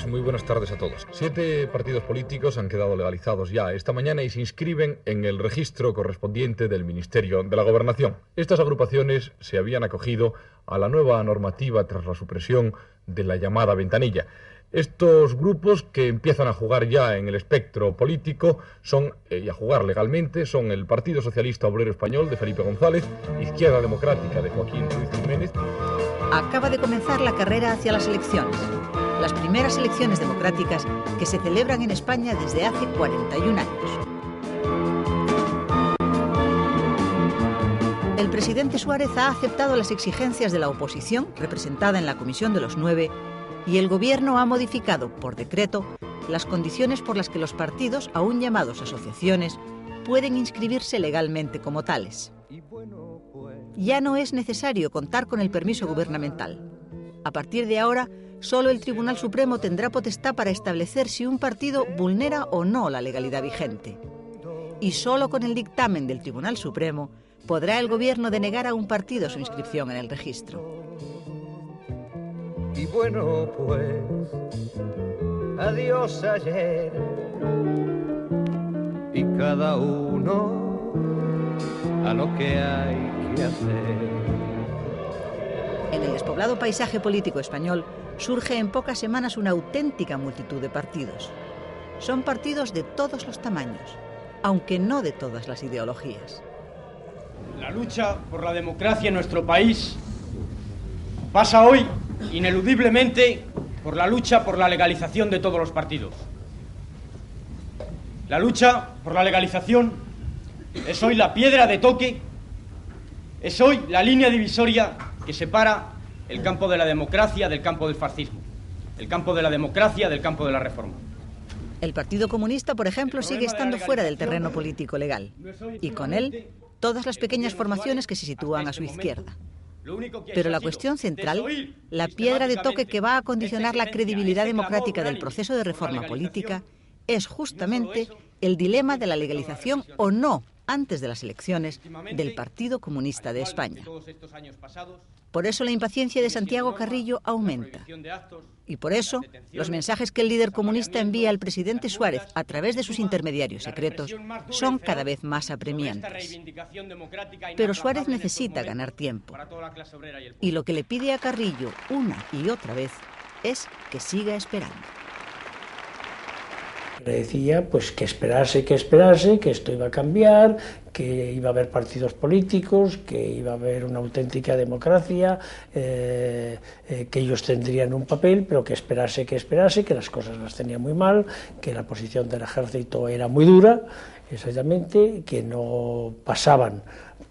y muy buenas tardes a todos. 7 partidos políticos han quedado legalizados ya esta mañana y se inscriben en el registro correspondiente del Ministerio de la Gobernación. Estas agrupaciones se habían acogido a la nueva normativa tras la supresión de la llamada ventanilla. Estos grupos que empiezan a jugar ya en el espectro político y a jugar legalmente son el Partido Socialista Obrero Español de Felipe González, Izquierda Democrática de Joaquín Ruiz Jiménez. Acaba de comenzar la carrera hacia las elecciones, las primeras elecciones democráticas que se celebran en España desde hace 41 años. El presidente Suárez ha aceptado las exigencias de la oposición, representada en la Comisión de los 9, y el Gobierno ha modificado, por decreto, las condiciones por las que los partidos, aún llamados asociaciones, pueden inscribirse legalmente como tales. Ya no es necesario contar con el permiso gubernamental. A partir de ahora, solo el Tribunal Supremo tendrá potestad para establecer si un partido vulnera o no la legalidad vigente. Y solo con el dictamen del Tribunal Supremo podrá el Gobierno denegar a un partido su inscripción en el registro. Y bueno, pues, adiós ayer, y cada uno a lo que hay que hacer. En el despoblado paisaje político español surge en pocas semanas una auténtica multitud de partidos. Son partidos de todos los tamaños, aunque no de todas las ideologías. La lucha por la democracia en nuestro país pasa hoy ineludiblemente por la lucha por la legalización de todos los partidos. La lucha por la legalización es hoy la piedra de toque, es hoy la línea divisoria que separa el campo de la democracia del campo del fascismo, el campo de la democracia del campo de la reforma. El Partido Comunista, por ejemplo, sigue estando fuera del terreno político legal, y con él todas las pequeñas formaciones que se sitúan a su izquierda. Pero la cuestión central, la piedra de toque que va a condicionar la credibilidad democrática del proceso de reforma política, es justamente el dilema de la legalización o no, antes de las elecciones, del Partido Comunista de España. Por eso la impaciencia de Santiago Carrillo aumenta. Y por eso los mensajes que el líder comunista envía al presidente Suárez a través de sus intermediarios secretos son cada vez más apremiantes. Pero Suárez necesita ganar tiempo. Y lo que le pide a Carrillo una y otra vez es que siga esperando. Le decía pues que esperase, que esto iba a cambiar, que iba a haber partidos políticos, que iba a haber una auténtica democracia, que ellos tendrían un papel, pero que esperase, que las cosas las tenía muy mal, que la posición del ejército era muy dura, exactamente, que no pasaban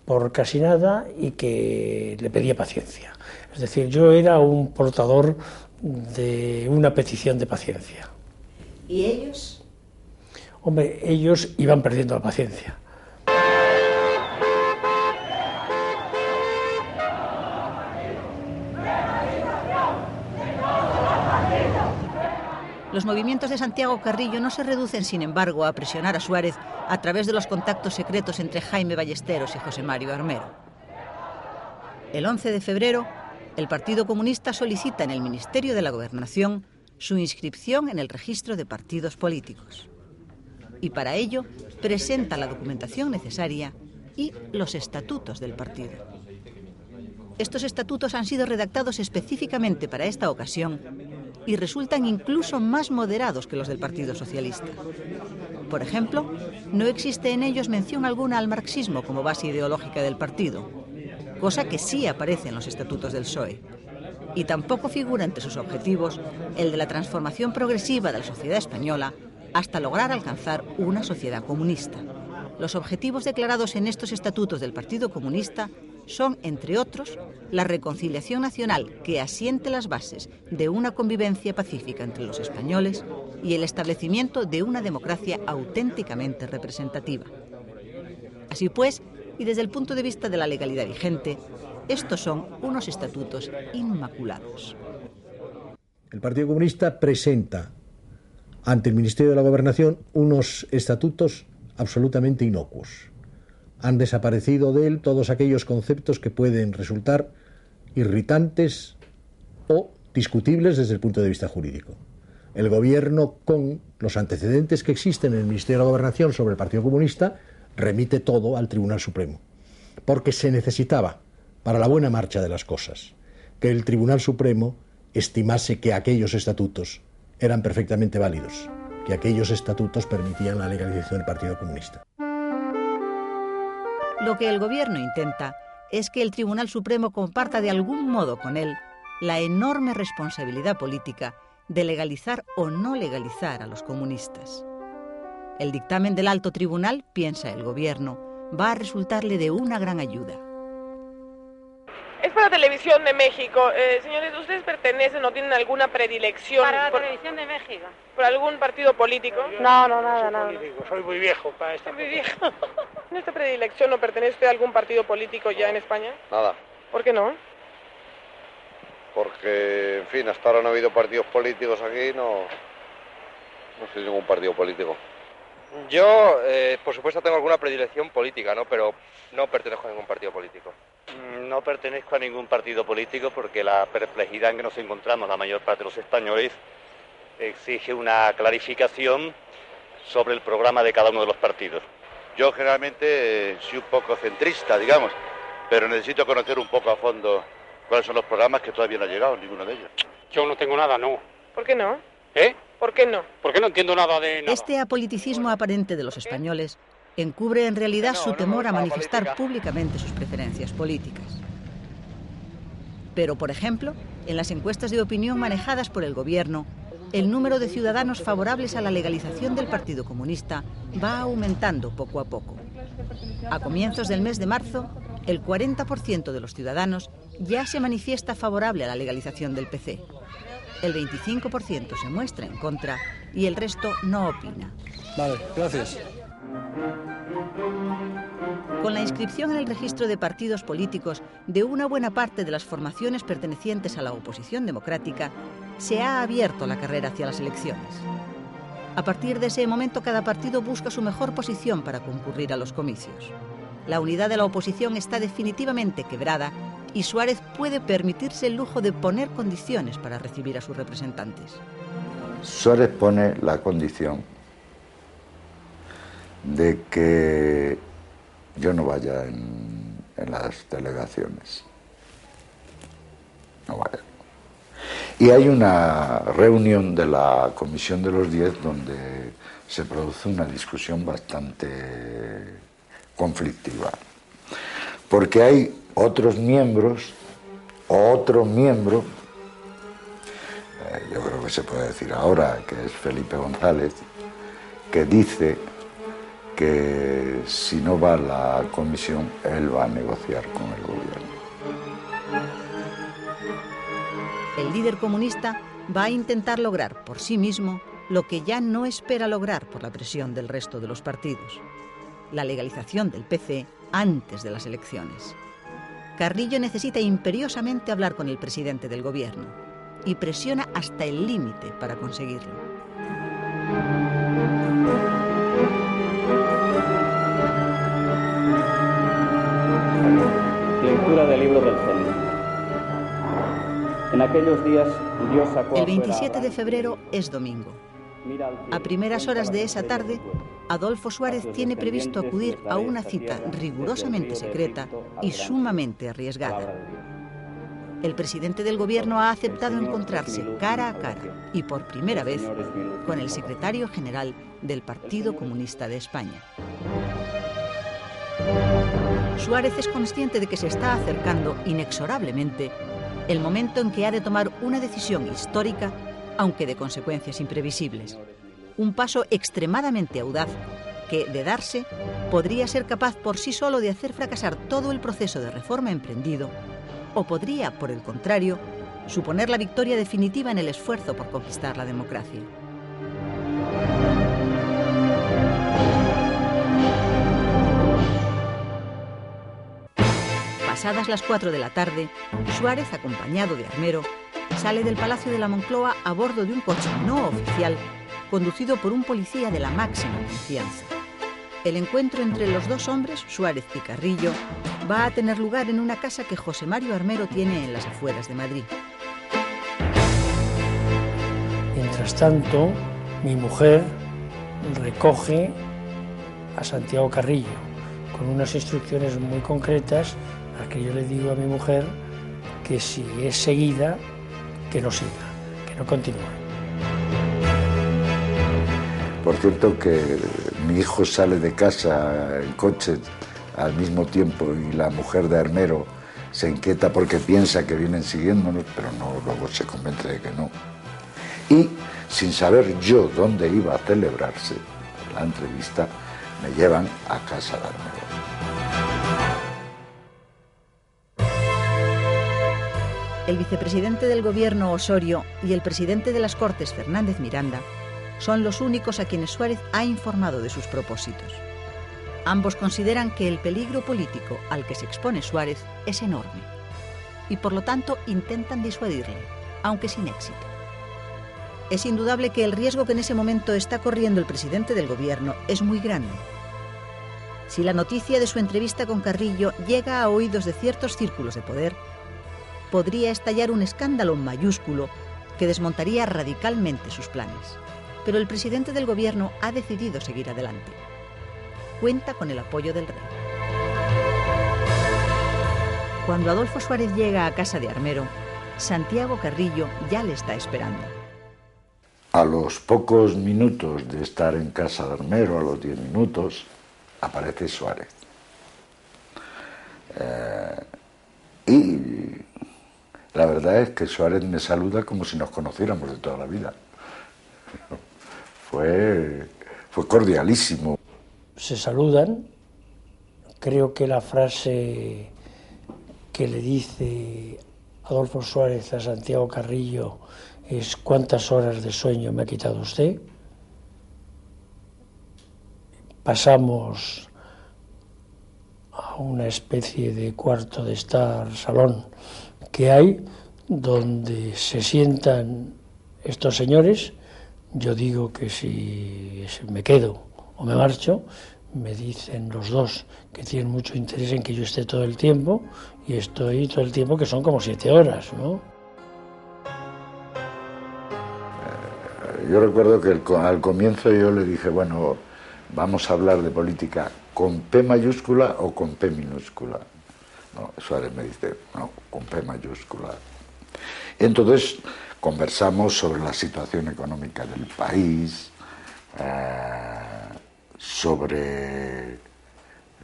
por casi nada y que le pedía paciencia. Es decir, yo era un portador de una petición de paciencia. ¿Y ellos? Hombre, ellos iban perdiendo la paciencia. Los movimientos de Santiago Carrillo no se reducen, sin embargo, a presionar a Suárez a través de los contactos secretos entre Jaime Ballesteros y José Mario Armero. El 11 de febrero, el Partido Comunista solicita en el Ministerio de la Gobernación su inscripción en el registro de partidos políticos. Y para ello presenta la documentación necesaria y los estatutos del partido. Estos estatutos han sido redactados específicamente para esta ocasión y resultan incluso más moderados que los del Partido Socialista. Por ejemplo, no existe en ellos mención alguna al marxismo como base ideológica del partido, cosa que sí aparece en los estatutos del PSOE. Y tampoco figura entre sus objetivos el de la transformación progresiva de la sociedad española hasta lograr alcanzar una sociedad comunista. Los objetivos declarados en estos estatutos del Partido Comunista son, entre otros, la reconciliación nacional que asiente las bases de una convivencia pacífica entre los españoles y el establecimiento de una democracia auténticamente representativa. Así pues, y desde el punto de vista de la legalidad vigente, estos son unos estatutos inmaculados. El Partido Comunista presenta ante el Ministerio de la Gobernación unos estatutos absolutamente inocuos. Han desaparecido de él todos aquellos conceptos que pueden resultar irritantes o discutibles desde el punto de vista jurídico. el gobierno, con los antecedentes que existen en el Ministerio de la Gobernación sobre el Partido Comunista, remite todo al Tribunal Supremo, porque se necesitaba, para la buena marcha de las cosas, que el Tribunal Supremo estimase que aquellos estatutos eran perfectamente válidos, que aquellos estatutos permitían la legalización del Partido Comunista. Lo que el gobierno intenta es que el Tribunal Supremo comparta de algún modo con él la enorme responsabilidad política de legalizar o no legalizar a los comunistas. El dictamen del alto tribunal, piensa el gobierno, va a resultarle de una gran ayuda. Es para Televisión de México. Señores, ¿ustedes pertenecen o tienen alguna predilección? Para la Televisión de México. ¿Por algún partido político? No, nada. Político. Soy muy viejo para esta. Muy viejo. ¿En esta predilección o pertenece usted a algún partido político ya en España? Nada. ¿Por qué no? Porque, en fin, hasta ahora no ha habido partidos políticos aquí, no soy ningún partido político. Yo, por supuesto, tengo alguna predilección política, ¿no? Pero no pertenezco a ningún partido político. No pertenezco a ningún partido político porque la perplejidad en que nos encontramos la mayor parte de los españoles exige una clarificación sobre el programa de cada uno de los partidos. Yo generalmente soy un poco centrista, digamos, pero necesito conocer un poco a fondo cuáles son los programas que todavía no ha llegado, ninguno de ellos. Yo no tengo nada, no. ¿Por qué no? ¿Eh? ¿Por qué no? Porque no entiendo nada de nada. Este apoliticismo aparente de los españoles encubre en realidad su temor a manifestar públicamente sus preferencias políticas. Pero, por ejemplo, en las encuestas de opinión manejadas por el gobierno, el número de ciudadanos favorables a la legalización del Partido Comunista va aumentando poco a poco. A comienzos del mes de marzo, el 40% de los ciudadanos ya se manifiesta favorable a la legalización del PC. El 25% se muestra en contra y el resto no opina. Vale, gracias. Con la inscripción en el registro de partidos políticos de una buena parte de las formaciones pertenecientes a la oposición democrática, se ha abierto la carrera hacia las elecciones. A partir de ese momento, cada partido busca su mejor posición para concurrir a los comicios. La unidad de la oposición está definitivamente quebrada y Suárez puede permitirse el lujo de poner condiciones para recibir a sus representantes. Suárez pone la condición de que yo no vaya en las delegaciones. No vaya. Y hay una reunión de la Comisión de los 10 donde se produce una discusión bastante conflictiva. Porque hay otros miembros, o otro miembro, yo creo que se puede decir ahora, que es Felipe González, que dice que si no va a la comisión, él va a negociar con el gobierno. El líder comunista va a intentar lograr por sí mismo lo que ya no espera lograr por la presión del resto de los partidos: la legalización del PC antes de las elecciones. Carrillo necesita imperiosamente hablar con el presidente del gobierno y presiona hasta el límite para conseguirlo. Lectura del libro del Génesis. En aquellos días Dios sacó El 27 de febrero es domingo. A primeras horas de esa tarde, Adolfo Suárez tiene previsto acudir a una cita rigurosamente secreta y sumamente arriesgada. El presidente del gobierno ha aceptado encontrarse cara a cara y por primera vez con el secretario general del Partido Comunista de España. Suárez es consciente de que se está acercando inexorablemente el momento en que ha de tomar una decisión histórica, aunque de consecuencias imprevisibles. Un paso extremadamente audaz que, de darse, podría ser capaz por sí solo de hacer fracasar todo el proceso de reforma emprendido, o podría, por el contrario, suponer la victoria definitiva en el esfuerzo por conquistar la democracia. Pasadas las 4 de la tarde, Suárez, acompañado de Armero, sale del Palacio de la Moncloa a bordo de un coche no oficial conducido por un policía de la máxima confianza. El encuentro entre los dos hombres, Suárez y Carrillo, va a tener lugar en una casa que José Mario Armero tiene en las afueras de Madrid. Mientras tanto, mi mujer recoge a Santiago Carrillo con unas instrucciones muy concretas, a las que yo le digo a mi mujer que si es seguida, que no siga, que no continúe. Por cierto que mi hijo sale de casa en coche al mismo tiempo y la mujer de Armero se inquieta porque piensa que vienen siguiéndonos, pero no, luego se convence de que no. Y sin saber yo dónde iba a celebrarse la entrevista, me llevan a casa de Armero. El vicepresidente del gobierno, Osorio, y el presidente de las Cortes, Fernández Miranda, son los únicos a quienes Suárez ha informado de sus propósitos. Ambos consideran que el peligro político al que se expone Suárez es enorme y por lo tanto intentan disuadirle, aunque sin éxito. Es indudable que el riesgo que en ese momento está corriendo el presidente del gobierno es muy grande. Si la noticia de su entrevista con Carrillo llega a oídos de ciertos círculos de poder, podría estallar un escándalo mayúsculo que desmontaría radicalmente sus planes. Pero el presidente del gobierno ha decidido seguir adelante. Cuenta con el apoyo del rey. Cuando Adolfo Suárez llega a casa de Armero, Santiago Carrillo ya le está esperando. A los pocos minutos de estar en casa de Armero, a los 10 minutos, aparece Suárez. Y la verdad es que Suárez me saluda como si nos conociéramos de toda la vida. Fue cordialísimo. Se saludan. Creo que la frase que le dice Adolfo Suárez a Santiago Carrillo es: ¿cuántas horas de sueño me ha quitado usted? Pasamos a una especie de cuarto de estar, salón que hay, donde se sientan estos señores. Yo digo que si me quedo o me marcho, me dicen los dos que tienen mucho interés en que yo esté todo el tiempo, y estoy todo el tiempo, que son como 7 horas, ¿no? Yo recuerdo que al comienzo yo le dije, bueno, vamos a hablar de política con P mayúscula o con P minúscula. No, Suárez me dice, no, con P mayúscula. Y entonces conversamos sobre la situación económica del país, sobre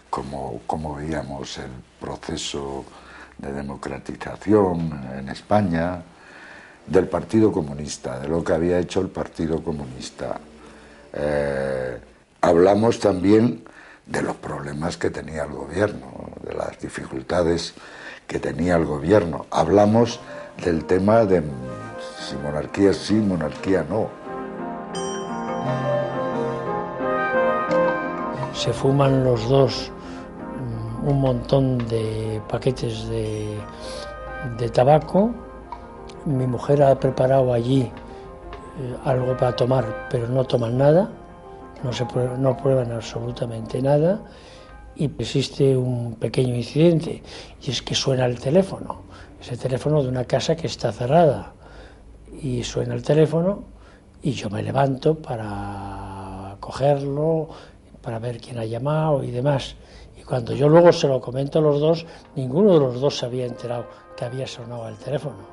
cómo veíamos el proceso de democratización en España, del Partido Comunista, de lo que había hecho el Partido Comunista. Hablamos también de los problemas que tenía el gobierno, de las dificultades que tenía el gobierno. Hablamos del tema de si monarquía sí, monarquía no. Se fuman los dos un montón de paquetes de tabaco. Mi mujer ha preparado allí algo para tomar, pero no toman nada, no prueban absolutamente nada, y existe un pequeño incidente, y es que suena el teléfono, ese teléfono de una casa que está cerrada, y suena el teléfono, y yo me levanto para cogerlo, para ver quién ha llamado y demás. Y cuando yo luego se lo comento a los dos, ninguno de los dos se había enterado que había sonado el teléfono.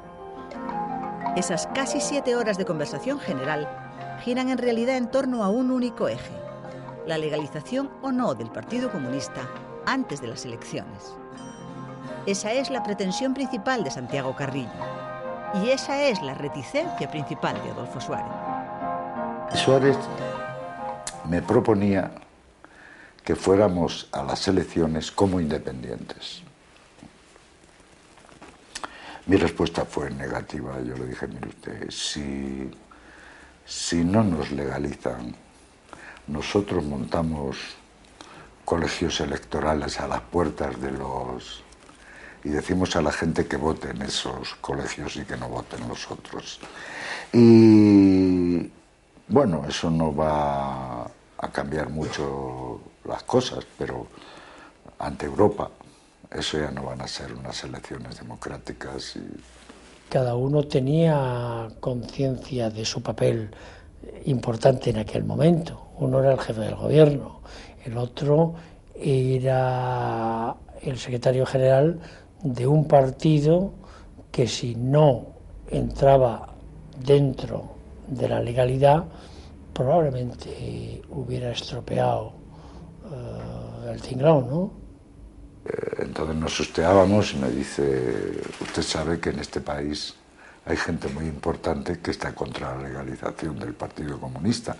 Esas casi 7 horas de conversación general giran en realidad en torno a un único eje: la legalización o no del Partido Comunista antes de las elecciones. Esa es la pretensión principal de Santiago Carrillo, y esa es la reticencia principal de Adolfo Suárez. Suárez me proponía que fuéramos a las elecciones como independientes. Mi respuesta fue negativa. Yo le dije, mire usted, si no nos legalizan, nosotros montamos colegios electorales a las puertas y decimos a la gente que vote en esos colegios y que no voten los otros. Y bueno, eso no va a cambiar mucho las cosas, pero ante Europa eso ya no van a ser unas elecciones democráticas, y cada uno tenía conciencia de su papel importante en aquel momento. Uno era el jefe del gobierno, el otro era el secretario general de un partido que, si no entraba dentro de la legalidad, probablemente hubiera estropeado el tinglao, ¿no? Entonces nos susteábamos y me dice: usted sabe que en este país hay gente muy importante que está contra la legalización del Partido Comunista,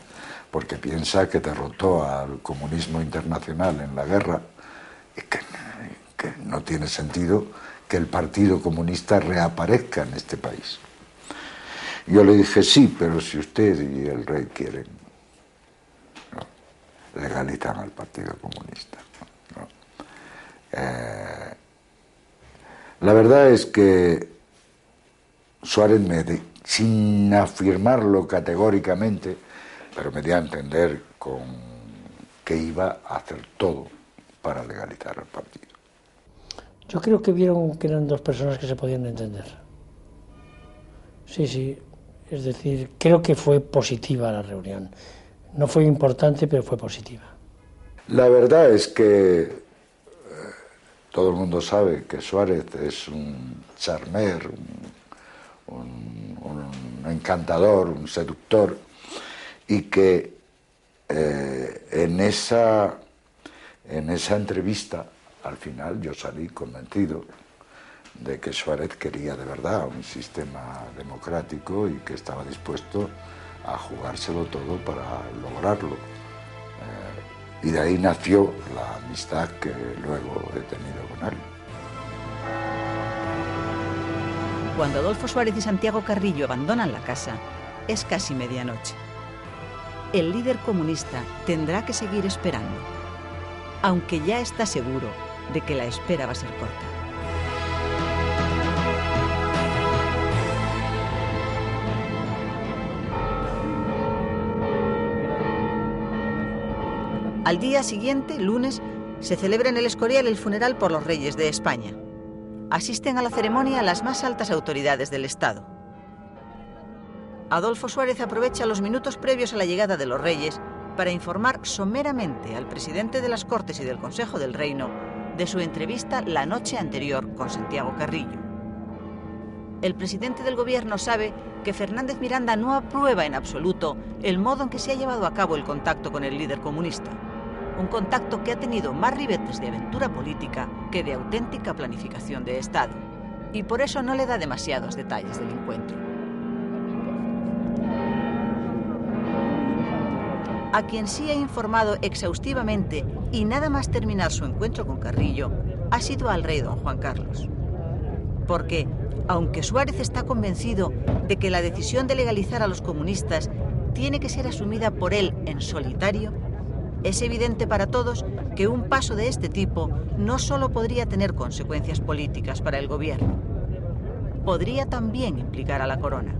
porque piensa que derrotó al comunismo internacional en la guerra y que no tiene sentido que el Partido Comunista reaparezca en este país. Yo le dije: sí, pero si usted y el rey quieren, ¿no?, legalizan al Partido Comunista, ¿no? La verdad es que Suárez, sin afirmarlo categóricamente, pero me dio a entender que iba a hacer todo para legalizar el partido. Yo creo que vieron que eran dos personas que se podían entender. Sí, es decir, creo que fue positiva la reunión. No fue importante, pero fue positiva. La verdad es que todo el mundo sabe que Suárez es un charmer, un encantador, un seductor, y que en esa entrevista, al final, yo salí convencido de que Suárez quería de verdad un sistema democrático y que estaba dispuesto a jugárselo todo para lograrlo. Y de ahí nació la amistad que luego he tenido con él. Cuando Adolfo Suárez y Santiago Carrillo abandonan la casa, es casi medianoche. El líder comunista tendrá que seguir esperando, aunque ya está seguro de que la espera va a ser corta. Al día siguiente, lunes, se celebra en el Escorial el funeral por los reyes de España. Asisten a la ceremonia las más altas autoridades del Estado. Adolfo Suárez aprovecha los minutos previos a la llegada de los reyes para informar someramente al presidente de las Cortes y del Consejo del Reino de su entrevista la noche anterior con Santiago Carrillo. El presidente del gobierno sabe que Fernández Miranda no aprueba en absoluto el modo en que se ha llevado a cabo el contacto con el líder comunista. Un contacto que ha tenido más ribetes de aventura política que de auténtica planificación de Estado. Y por eso no le da demasiados detalles del encuentro. A quien sí ha informado exhaustivamente y nada más terminar su encuentro con Carrillo ha sido al rey don Juan Carlos. Porque, aunque Suárez está convencido de que la decisión de legalizar a los comunistas tiene que ser asumida por él en solitario, es evidente para todos que un paso de este tipo no solo podría tener consecuencias políticas para el gobierno, podría también implicar a la corona.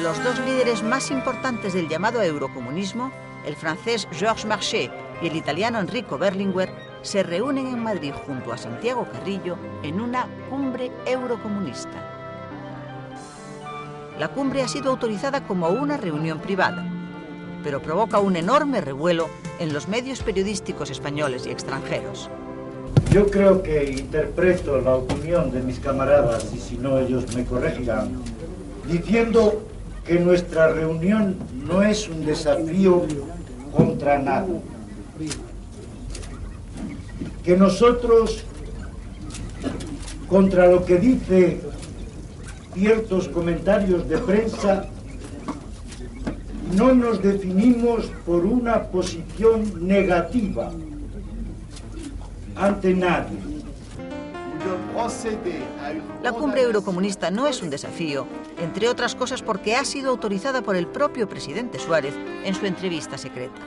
Los dos líderes más importantes del llamado eurocomunismo, el francés Georges Marchais y el italiano Enrico Berlinguer, se reúnen en Madrid junto a Santiago Carrillo en una cumbre eurocomunista. La cumbre ha sido autorizada como una reunión privada, pero provoca un enorme revuelo en los medios periodísticos españoles y extranjeros. Yo creo que interpreto la opinión de mis camaradas, y si no ellos me corregirán, diciendo que nuestra reunión no es un desafío contra nadie. Que nosotros, contra lo que dice ciertos comentarios de prensa, no nos definimos por una posición negativa ante nadie. La cumbre eurocomunista no es un desafío, entre otras cosas porque ha sido autorizada por el propio presidente Suárez en su entrevista secreta.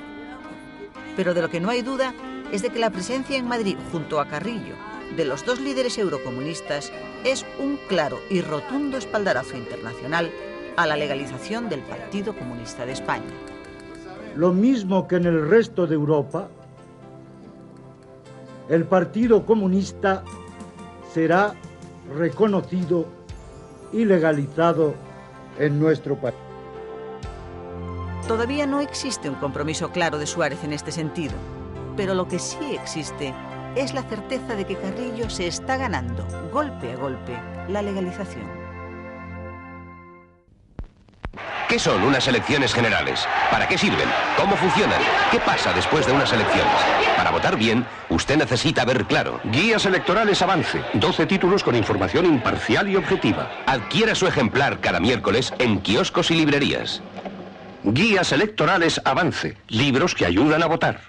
Pero de lo que no hay duda es de que la presencia en Madrid junto a Carrillo de los dos líderes eurocomunistas es un claro y rotundo espaldarazo internacional a la legalización del Partido Comunista de España. Lo mismo que en el resto de Europa, el Partido Comunista será reconocido y legalizado en nuestro país. Todavía no existe un compromiso claro de Suárez en este sentido, pero lo que sí existe es la certeza de que Carrillo se está ganando, golpe a golpe, la legalización. ¿Qué son unas elecciones generales? ¿Para qué sirven? ¿Cómo funcionan? ¿Qué pasa después de unas elecciones? Para votar bien, usted necesita ver claro. Guías electorales Avance. 12 títulos con información imparcial y objetiva. Adquiera su ejemplar cada miércoles en kioscos y librerías. Guías electorales Avance. Libros que ayudan a votar.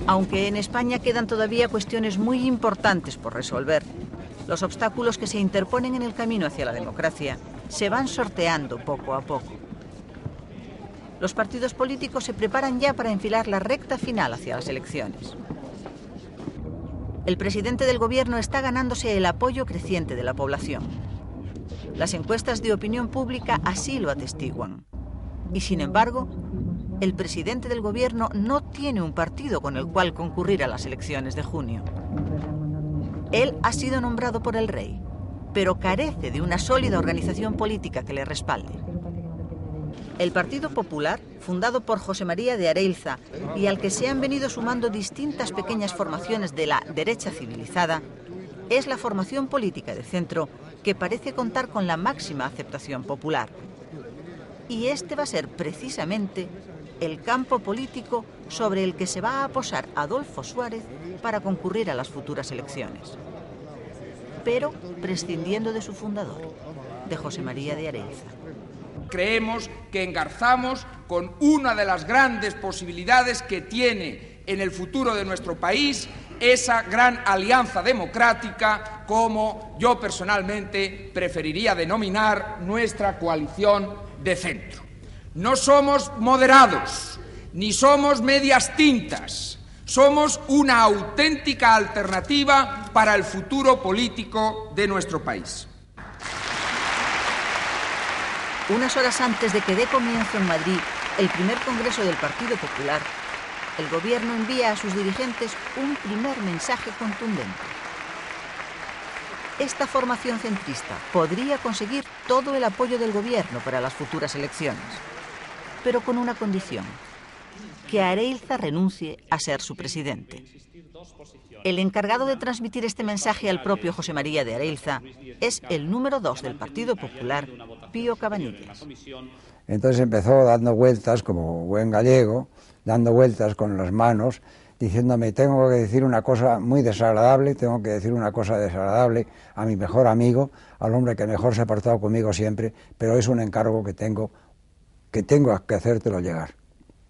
Aunque en España quedan todavía cuestiones muy importantes por resolver, los obstáculos que se interponen en el camino hacia la democracia se van sorteando poco a poco. Los partidos políticos se preparan ya para enfilar la recta final hacia las elecciones. El presidente del gobierno está ganándose el apoyo creciente de la población. Las encuestas de opinión pública así lo atestiguan. Y sin embargo, el presidente del gobierno no tiene un partido con el cual concurrir a las elecciones de junio. Él ha sido nombrado por el rey, pero carece de una sólida organización política que le respalde. El Partido Popular, fundado por José María de Areilza y al que se han venido sumando distintas pequeñas formaciones de la derecha civilizada, es la formación política de centro que parece contar con la máxima aceptación popular. Y este va a ser precisamente el campo político sobre el que se va a posar Adolfo Suárez para concurrir a las futuras elecciones. Pero prescindiendo de su fundador, de José María de Areilza. Creemos que engarzamos con una de las grandes posibilidades que tiene en el futuro de nuestro país esa gran alianza democrática, como yo personalmente preferiría denominar nuestra coalición de centro. No somos moderados, ni somos medias tintas. Somos una auténtica alternativa para el futuro político de nuestro país. Unas horas antes de que dé comienzo en Madrid el primer congreso del Partido Popular, el gobierno envía a sus dirigentes un primer mensaje contundente. Esta formación centrista podría conseguir todo el apoyo del gobierno para las futuras elecciones, pero con una condición: que Areilza renuncie a ser su presidente. El encargado de transmitir este mensaje al propio José María de Areilza es el número 2 del Partido Popular, Pío Cabanillas. Entonces empezó dando vueltas, como buen gallego, dando vueltas con las manos, diciéndome: tengo que decir una cosa muy desagradable, tengo que decir una cosa desagradable a mi mejor amigo, al hombre que mejor se ha portado conmigo siempre, pero es un encargo que tengo que hacértelo llegar.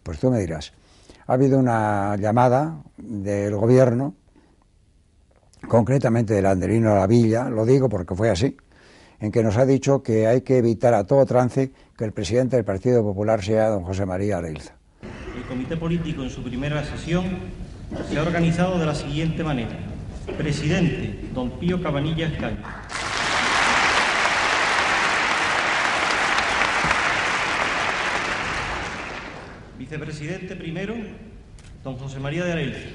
Pues tú me dirás. Ha habido una llamada del gobierno, concretamente del Anderino de la Villa, lo digo porque fue así, en que nos ha dicho que hay que evitar a todo trance que el presidente del Partido Popular sea don José María Areilza. El comité político en su primera sesión se ha organizado de la siguiente manera. Presidente, don Pío Cabanillas Caño. Vicepresidente primero, don José María de Areilza.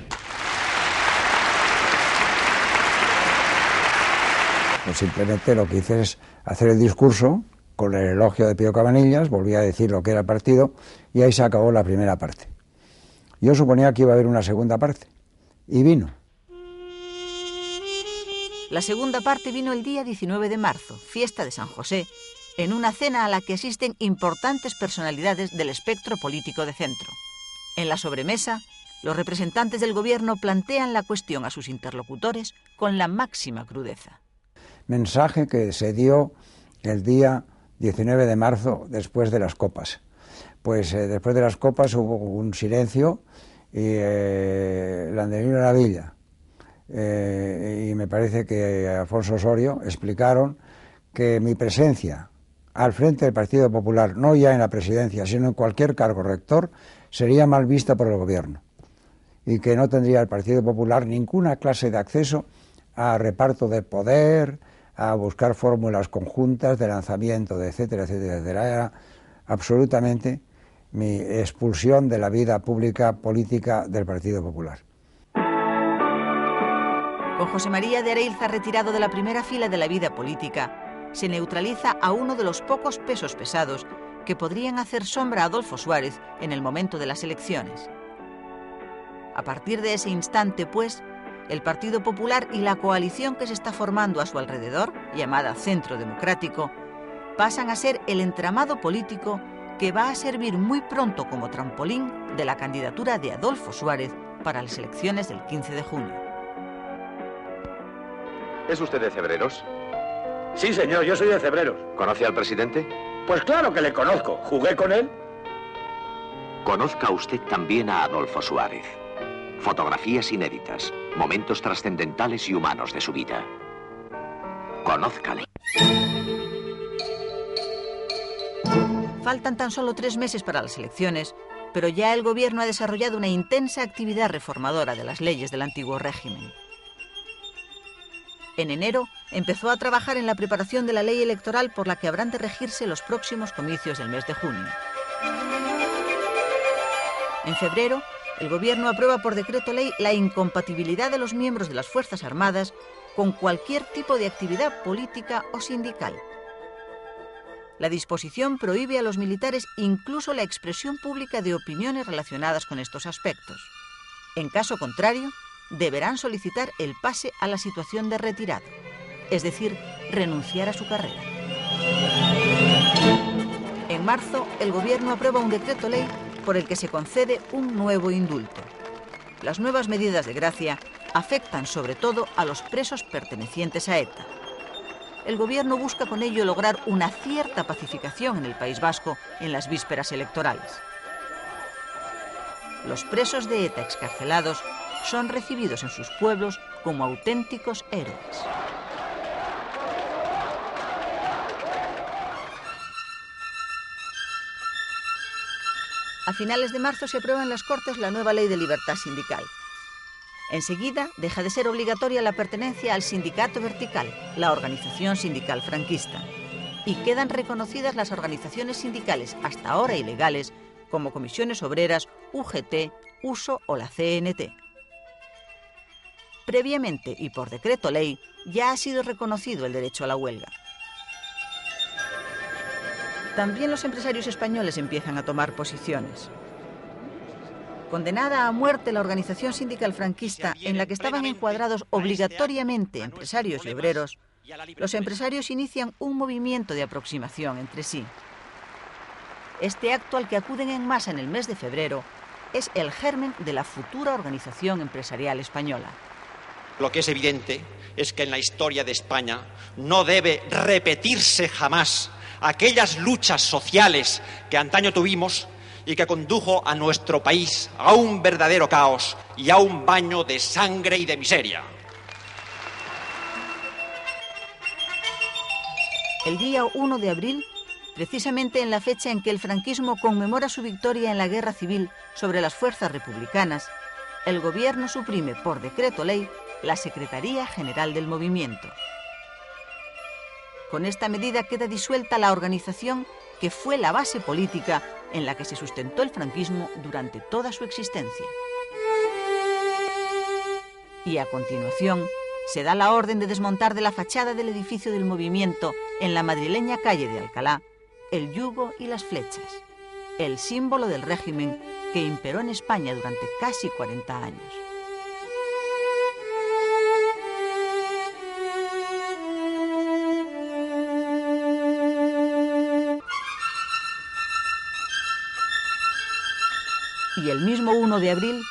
Pues simplemente lo que hice es hacer el discurso con el elogio de Pío Cabanillas, volví a decir lo que era el partido y ahí se acabó la primera parte. Yo suponía que iba a haber una segunda parte y vino. La segunda parte vino el día 19 de marzo, fiesta de San José, en una cena a la que asisten importantes personalidades del espectro político de centro. En la sobremesa, los representantes del gobierno plantean la cuestión a sus interlocutores con la máxima crudeza. Mensaje que se dio el día 19 de marzo después de las copas. Pues después de las copas hubo un silencio y el Anderino de la Villa y me parece que Alfonso Osorio explicaron que mi presencia al frente del Partido Popular, no ya en la presidencia, sino en cualquier cargo rector, sería mal vista por el gobierno y que no tendría el Partido Popular ninguna clase de acceso a reparto de poder, a buscar fórmulas conjuntas de lanzamiento, de etcétera, etcétera, etcétera. Era absolutamente mi expulsión de la vida pública política del Partido Popular. Con José María de Areilza retirado de la primera fila de la vida política, se neutraliza a uno de los pocos pesos pesados que podrían hacer sombra a Adolfo Suárez en el momento de las elecciones. A partir de ese instante, pues, el Partido Popular y la coalición que se está formando a su alrededor, llamada Centro Democrático, pasan a ser el entramado político que va a servir muy pronto como trampolín de la candidatura de Adolfo Suárez para las elecciones del 15 de junio. ¿Es usted de Cebreros? Sí, señor, yo soy de Cebreros. ¿Conoce al presidente? Pues claro que le conozco. ¿Jugué con él? Conozca usted también a Adolfo Suárez. Fotografías inéditas, momentos trascendentales y humanos de su vida. Conózcale. Faltan tan solo 3 meses para las elecciones, pero ya el gobierno ha desarrollado una intensa actividad reformadora de las leyes del antiguo régimen. En enero empezó a trabajar en la preparación de la ley electoral por la que habrán de regirse los próximos comicios del mes de junio. En febrero, el gobierno aprueba por decreto ley la incompatibilidad de los miembros de las Fuerzas Armadas con cualquier tipo de actividad política o sindical. La disposición prohíbe a los militares incluso la expresión pública de opiniones relacionadas con estos aspectos. En caso contrario, deberán solicitar el pase a la situación de retirado, es decir, renunciar a su carrera. En marzo, el gobierno aprueba un decreto ley por el que se concede un nuevo indulto. Las nuevas medidas de gracia afectan sobre todo a los presos pertenecientes a ETA. El gobierno busca con ello lograr una cierta pacificación en el País Vasco en las vísperas electorales. Los presos de ETA excarcelados son recibidos en sus pueblos como auténticos héroes. A finales de marzo se aprueba en las Cortes la nueva ley de libertad sindical. Enseguida deja de ser obligatoria la pertenencia al sindicato vertical, la organización sindical franquista, y quedan reconocidas las organizaciones sindicales hasta ahora ilegales como comisiones obreras, UGT, USO o la CNT. Previamente y por decreto ley ya ha sido reconocido el derecho a la huelga. También los empresarios españoles empiezan a tomar posiciones. Condenada a muerte la organización sindical franquista en la que estaban encuadrados obligatoriamente empresarios y obreros, los empresarios inician un movimiento de aproximación entre sí. Este acto al que acuden en masa en el mes de febrero es el germen de la futura organización empresarial española. Lo que es evidente es que en la historia de España no debe repetirse jamás aquellas luchas sociales que antaño tuvimos y que condujo a nuestro país a un verdadero caos y a un baño de sangre y de miseria. El día 1 de abril, precisamente en la fecha en que el franquismo conmemora su victoria en la guerra civil sobre las fuerzas republicanas, el gobierno suprime por decreto ley la Secretaría General del Movimiento. Con esta medida queda disuelta la organización que fue la base política en la que se sustentó el franquismo durante toda su existencia. Y a continuación, se da la orden de desmontar de la fachada del edificio del movimiento en la madrileña calle de Alcalá el yugo y las flechas, el símbolo del régimen que imperó en España durante casi 40 años. Y el mismo 1 de abril,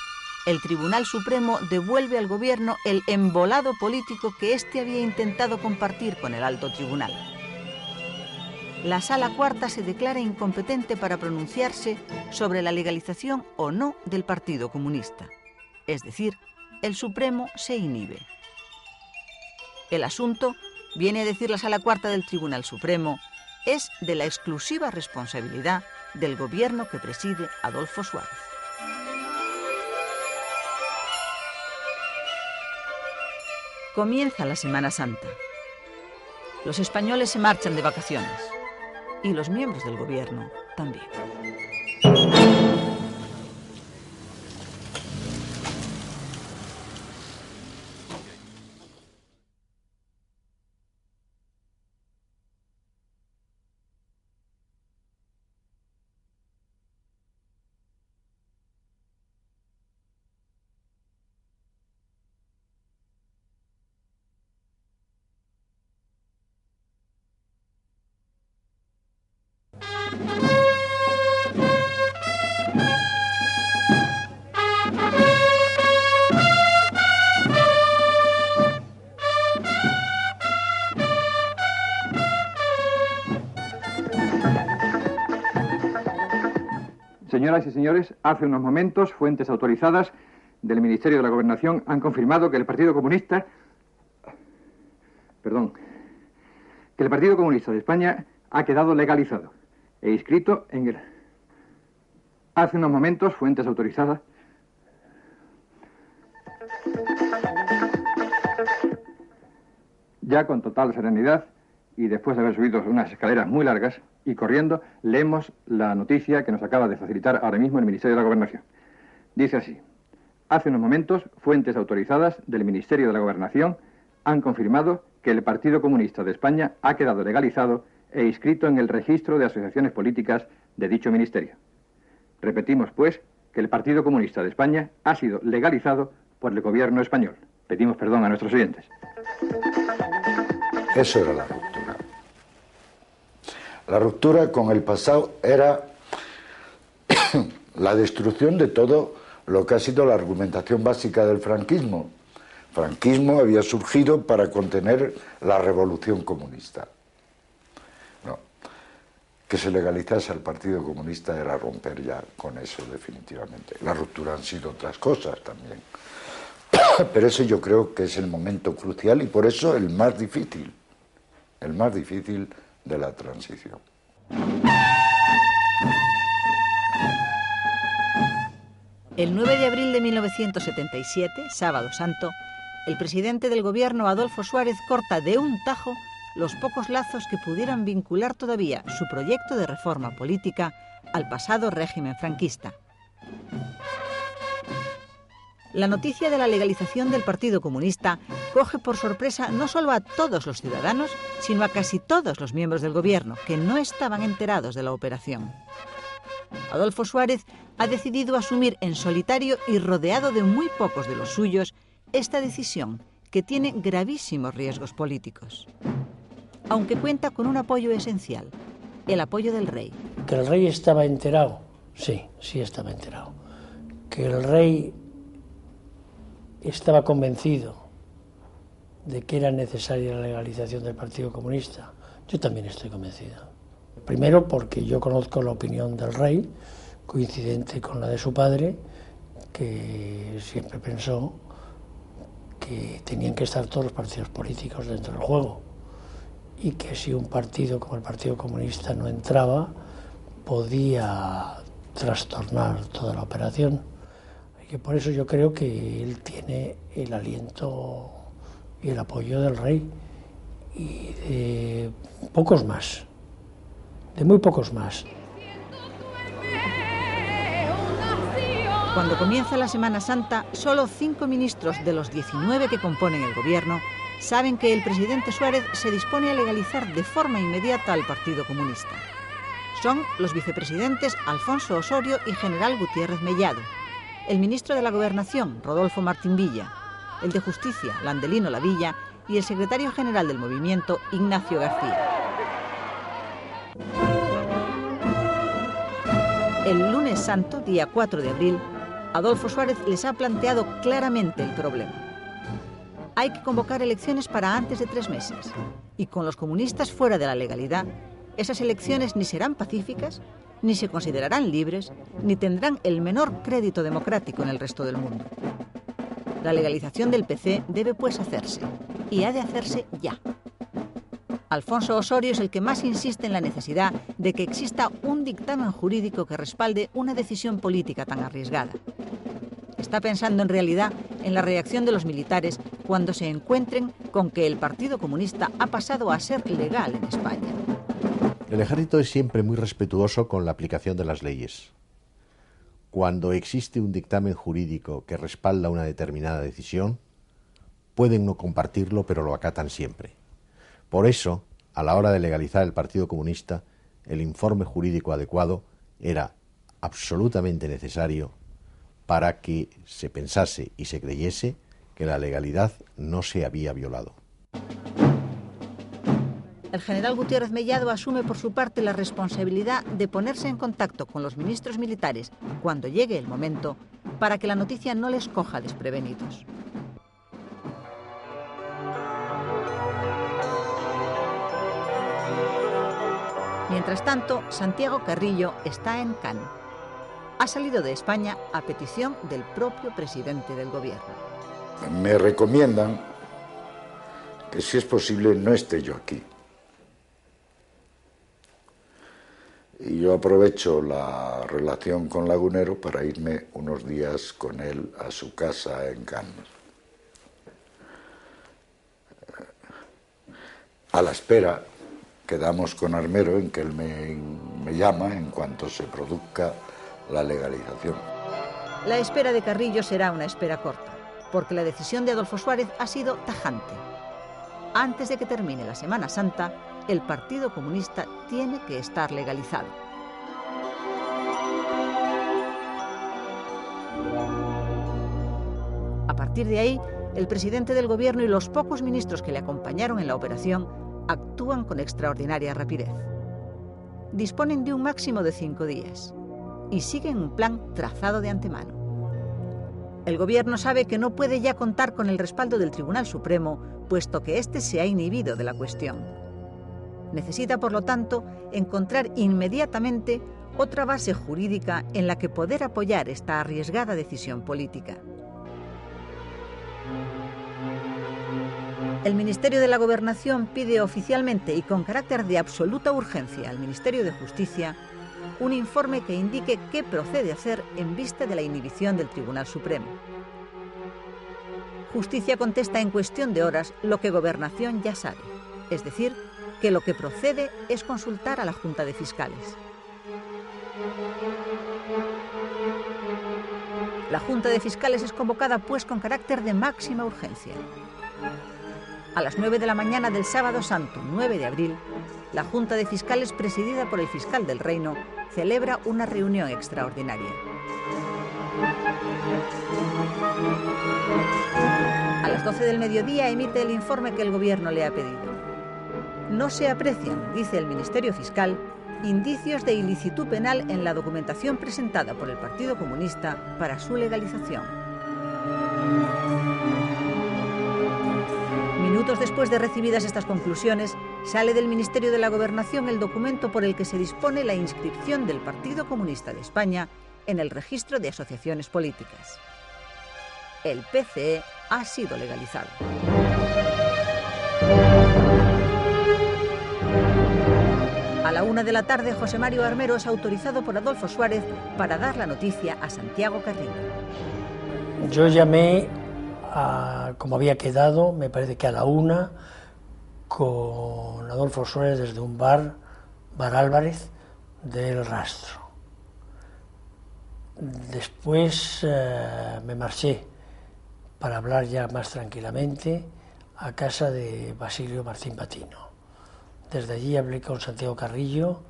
el Tribunal Supremo devuelve al gobierno el embolado político que éste había intentado compartir con el Alto Tribunal. La Sala Cuarta se declara incompetente para pronunciarse sobre la legalización o no del Partido Comunista. Es decir, el Supremo se inhibe. El asunto, viene a decir la Sala Cuarta del Tribunal Supremo, es de la exclusiva responsabilidad del gobierno que preside Adolfo Suárez. Comienza la Semana Santa. Los españoles se marchan de vacaciones y los miembros del gobierno también. Señoras y señores, hace unos momentos, fuentes autorizadas del Ministerio de la Gobernación han confirmado que el Partido Comunista... que el Partido Comunista de España ha quedado legalizado e inscrito en el... Hace unos momentos, fuentes autorizadas... Ya con total serenidad y después de haber subido unas escaleras muy largas y corriendo, leemos la noticia que nos acaba de facilitar ahora mismo el Ministerio de la Gobernación. Dice así: hace unos momentos, fuentes autorizadas del Ministerio de la Gobernación han confirmado que el Partido Comunista de España ha quedado legalizado e inscrito en el registro de asociaciones políticas de dicho ministerio. Repetimos, pues, que el Partido Comunista de España ha sido legalizado por el gobierno español. Pedimos perdón a nuestros oyentes. Eso era la ruptura. La ruptura con el pasado era la destrucción de todo lo que ha sido la argumentación básica del franquismo. El franquismo había surgido para contener la revolución comunista. No, que se legalizase al Partido Comunista era romper ya con eso definitivamente. La ruptura han sido otras cosas también. Pero ese yo creo que es el momento crucial y por eso el más difícil de la transición. El 9 de abril de 1977, sábado santo, el presidente del gobierno, Adolfo Suárez, corta de un tajo los pocos lazos que pudieran vincular todavía su proyecto de reforma política al pasado régimen franquista. La noticia de la legalización del Partido Comunista coge por sorpresa no solo a todos los ciudadanos, sino a casi todos los miembros del gobierno, que no estaban enterados de la operación. Adolfo Suárez ha decidido asumir en solitario y rodeado de muy pocos de los suyos esta decisión, que tiene gravísimos riesgos políticos. Aunque cuenta con un apoyo esencial, el apoyo del rey. ¿Que el rey estaba enterado? Sí estaba enterado. Que el rey estaba convencido de que era necesaria la legalización del Partido Comunista. Yo también estoy convencido. Primero porque yo conozco la opinión del rey, coincidente con la de su padre, que siempre pensó que tenían que estar todos los partidos políticos dentro del juego y que si un partido como el Partido Comunista no entraba, podía trastornar toda la operación. Que por eso yo creo que él tiene el aliento y el apoyo del rey y de pocos más, de muy pocos más. Cuando comienza la Semana Santa, solo 5 ministros de los 19 que componen el gobierno saben que el presidente Suárez se dispone a legalizar de forma inmediata al Partido Comunista. Son los vicepresidentes Alfonso Osorio y General Gutiérrez Mellado, el ministro de la Gobernación, Rodolfo Martín Villa, el de Justicia, Landelino Lavilla, y el secretario general del movimiento, Ignacio García. El lunes santo, día 4 de abril, Adolfo Suárez les ha planteado claramente el problema. Hay que convocar elecciones para antes de 3 meses, y con los comunistas fuera de la legalidad, esas elecciones ni serán pacíficas, ni se considerarán libres, ni tendrán el menor crédito democrático en el resto del mundo. La legalización del PC debe pues hacerse, y ha de hacerse ya. Alfonso Osorio es el que más insiste en la necesidad de que exista un dictamen jurídico que respalde una decisión política tan arriesgada. Está pensando en realidad en la reacción de los militares cuando se encuentren con que el Partido Comunista ha pasado a ser legal en España. El ejército es siempre muy respetuoso con la aplicación de las leyes. Cuando existe un dictamen jurídico que respalda una determinada decisión, pueden no compartirlo, pero lo acatan siempre. Por eso, a la hora de legalizar el Partido Comunista, el informe jurídico adecuado era absolutamente necesario para que se pensase y se creyese que la legalidad no se había violado. El general Gutiérrez Mellado asume por su parte la responsabilidad de ponerse en contacto con los ministros militares cuando llegue el momento para que la noticia no les coja desprevenidos. Mientras tanto, Santiago Carrillo está en Cannes. ha salido de España a petición del propio presidente del gobierno. Me recomiendan que, si es posible, no esté yo aquí. Y yo aprovecho la relación con Lagunero para irme unos días con él a su casa en Cannes. A la espera, quedamos con Armero en que él me llama en cuanto se produzca la legalización. La espera de Carrillo será una espera corta, porque la decisión de Adolfo Suárez ha sido tajante. Antes de que termine la Semana Santa, el Partido Comunista tiene que estar legalizado. A partir de ahí, el presidente del gobierno y los pocos ministros que le acompañaron en la operación actúan con extraordinaria rapidez. Disponen de un máximo de 5 días y siguen un plan trazado de antemano. El gobierno sabe que no puede ya contar con el respaldo del Tribunal Supremo, puesto que éste se ha inhibido de la cuestión. Necesita, por lo tanto, encontrar inmediatamente otra base jurídica en la que poder apoyar esta arriesgada decisión política. El Ministerio de la Gobernación pide oficialmente y con carácter de absoluta urgencia al Ministerio de Justicia un informe que indique qué procede hacer en vista de la inhibición del Tribunal Supremo. Justicia contesta en cuestión de horas lo que Gobernación ya sabe, es decir, que lo que procede es consultar a la Junta de Fiscales. La Junta de Fiscales es convocada, pues, con carácter de máxima urgencia. A las 9 de la mañana del sábado santo, 9 de abril, la Junta de Fiscales, presidida por el fiscal del Reino, celebra una reunión extraordinaria. A las 12 del mediodía emite el informe que el gobierno le ha pedido. No se aprecian, dice el Ministerio Fiscal, indicios de ilicitud penal en la documentación presentada por el Partido Comunista para su legalización. Minutos después de recibidas estas conclusiones, sale del Ministerio de la Gobernación el documento por el que se dispone la inscripción del Partido Comunista de España en el registro de asociaciones políticas. El PCE ha sido legalizado. A la 1 de la tarde, José Mario Armero es autorizado por Adolfo Suárez para dar la noticia a Santiago Carrillo. Yo llamé, como había quedado, me parece que a la 1, con Adolfo Suárez desde un bar Álvarez del Rastro. Después me marché para hablar ya más tranquilamente a casa de Basilio Martín Patino. Desde allí hablé con Santiago Carrillo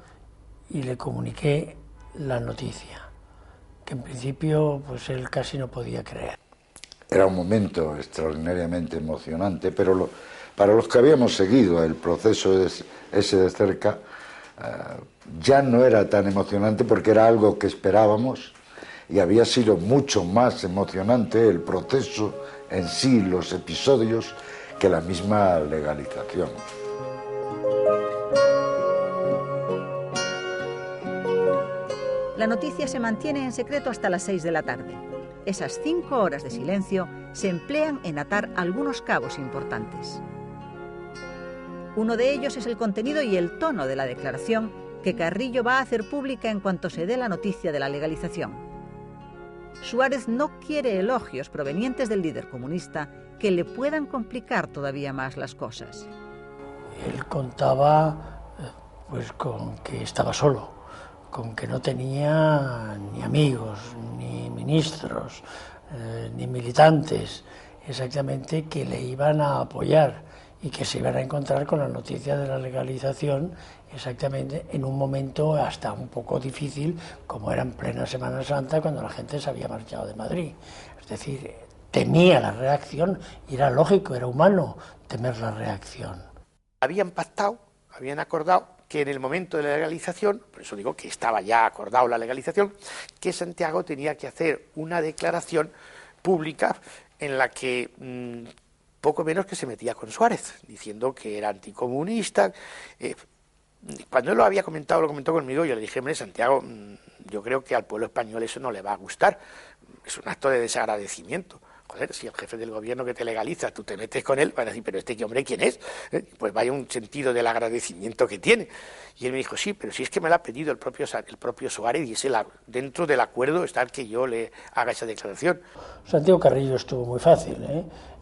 y le comuniqué la noticia, que en principio pues él casi no podía creer. Era un momento extraordinariamente emocionante, pero para los que habíamos seguido el proceso ese de cerca, ya no era tan emocionante porque era algo que esperábamos y había sido mucho más emocionante el proceso en sí, los episodios, que la misma legalización. La noticia se mantiene en secreto hasta las 6 de la tarde. Esas 5 horas de silencio se emplean en atar algunos cabos importantes. Uno de ellos es el contenido y el tono de la declaración que Carrillo va a hacer pública en cuanto se dé la noticia de la legalización. Suárez no quiere elogios provenientes del líder comunista que le puedan complicar todavía más las cosas. Él contaba pues con que estaba solo, con que no tenía ni amigos, ni ministros, ni militantes, exactamente, que le iban a apoyar y que se iban a encontrar con la noticia de la legalización exactamente en un momento hasta un poco difícil, como era en plena Semana Santa, cuando la gente se había marchado de Madrid. Es decir, temía la reacción y era lógico, era humano temer la reacción. Habían pactado, habían acordado que en el momento de la legalización, por eso digo que estaba ya acordado la legalización, que Santiago tenía que hacer una declaración pública en la que poco menos que se metía con Suárez, diciendo que era anticomunista. Cuando él lo había comentado, lo comentó conmigo, yo le dije, hombre, Santiago, yo creo que al pueblo español eso no le va a gustar. Es un acto de desagradecimiento. Joder, si el jefe del gobierno que te legaliza, tú te metes con él, van a decir, pero este hombre, ¿quién es? Pues vaya un sentido del agradecimiento que tiene. Y él me dijo, sí, pero si es que me lo ha pedido el propio Suárez y dentro del acuerdo está el que yo le haga esa declaración. Santiago Carrillo estuvo muy fácil,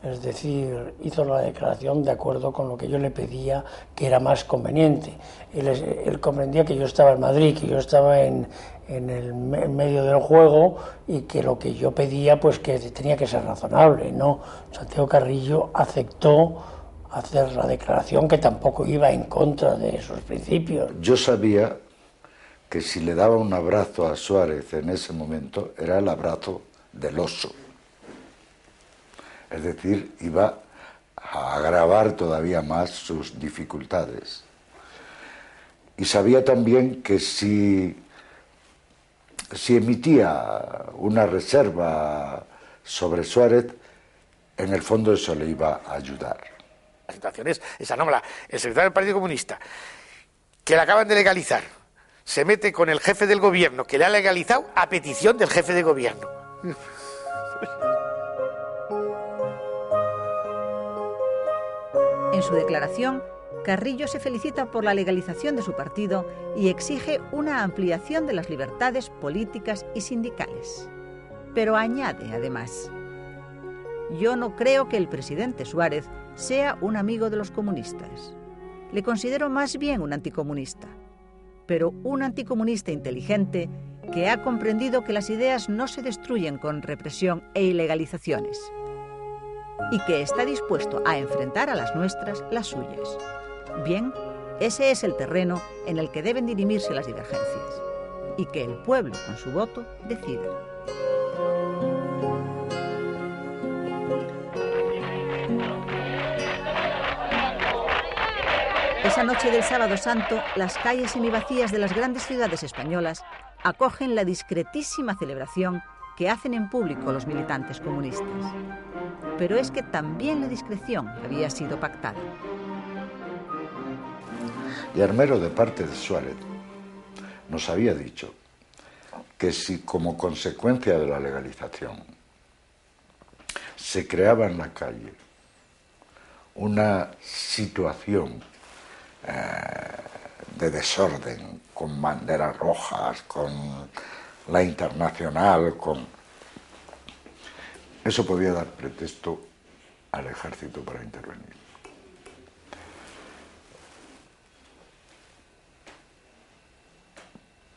es decir, hizo la declaración de acuerdo con lo que yo le pedía, que era más conveniente. Él comprendía que yo estaba en Madrid, que yo estaba en medio del juego y que lo que yo pedía pues que tenía que ser razonable, ¿no? Santiago Carrillo aceptó hacer la declaración, que tampoco iba en contra de esos principios. Yo sabía que si le daba un abrazo a Suárez en ese momento era el abrazo del oso, es decir, iba a agravar todavía más sus dificultades. Y sabía también que si emitía una reserva sobre Suárez, en el fondo eso le iba a ayudar. La situación es esa nómala. El secretario del Partido Comunista, que le acaban de legalizar, se mete con el jefe del gobierno, que le ha legalizado a petición del jefe de gobierno. En su declaración, Carrillo se felicita por la legalización de su partido y exige una ampliación de las libertades políticas y sindicales. Pero añade, además, yo no creo que el presidente Suárez sea un amigo de los comunistas. Le considero más bien un anticomunista, pero un anticomunista inteligente que ha comprendido que las ideas no se destruyen con represión e ilegalizaciones y que está dispuesto a enfrentar a las nuestras las suyas. Bien, ese es el terreno en el que deben dirimirse las divergencias y que el pueblo, con su voto, decida. Esa noche del Sábado Santo, las calles semivacías de las grandes ciudades españolas acogen la discretísima celebración que hacen en público los militantes comunistas. Pero es que también la discreción había sido pactada. Y Armero, de parte de Suárez, nos había dicho que si como consecuencia de la legalización se creaba en la calle una situación de desorden, con banderas rojas, con la Internacional, eso podía dar pretexto al ejército para intervenir.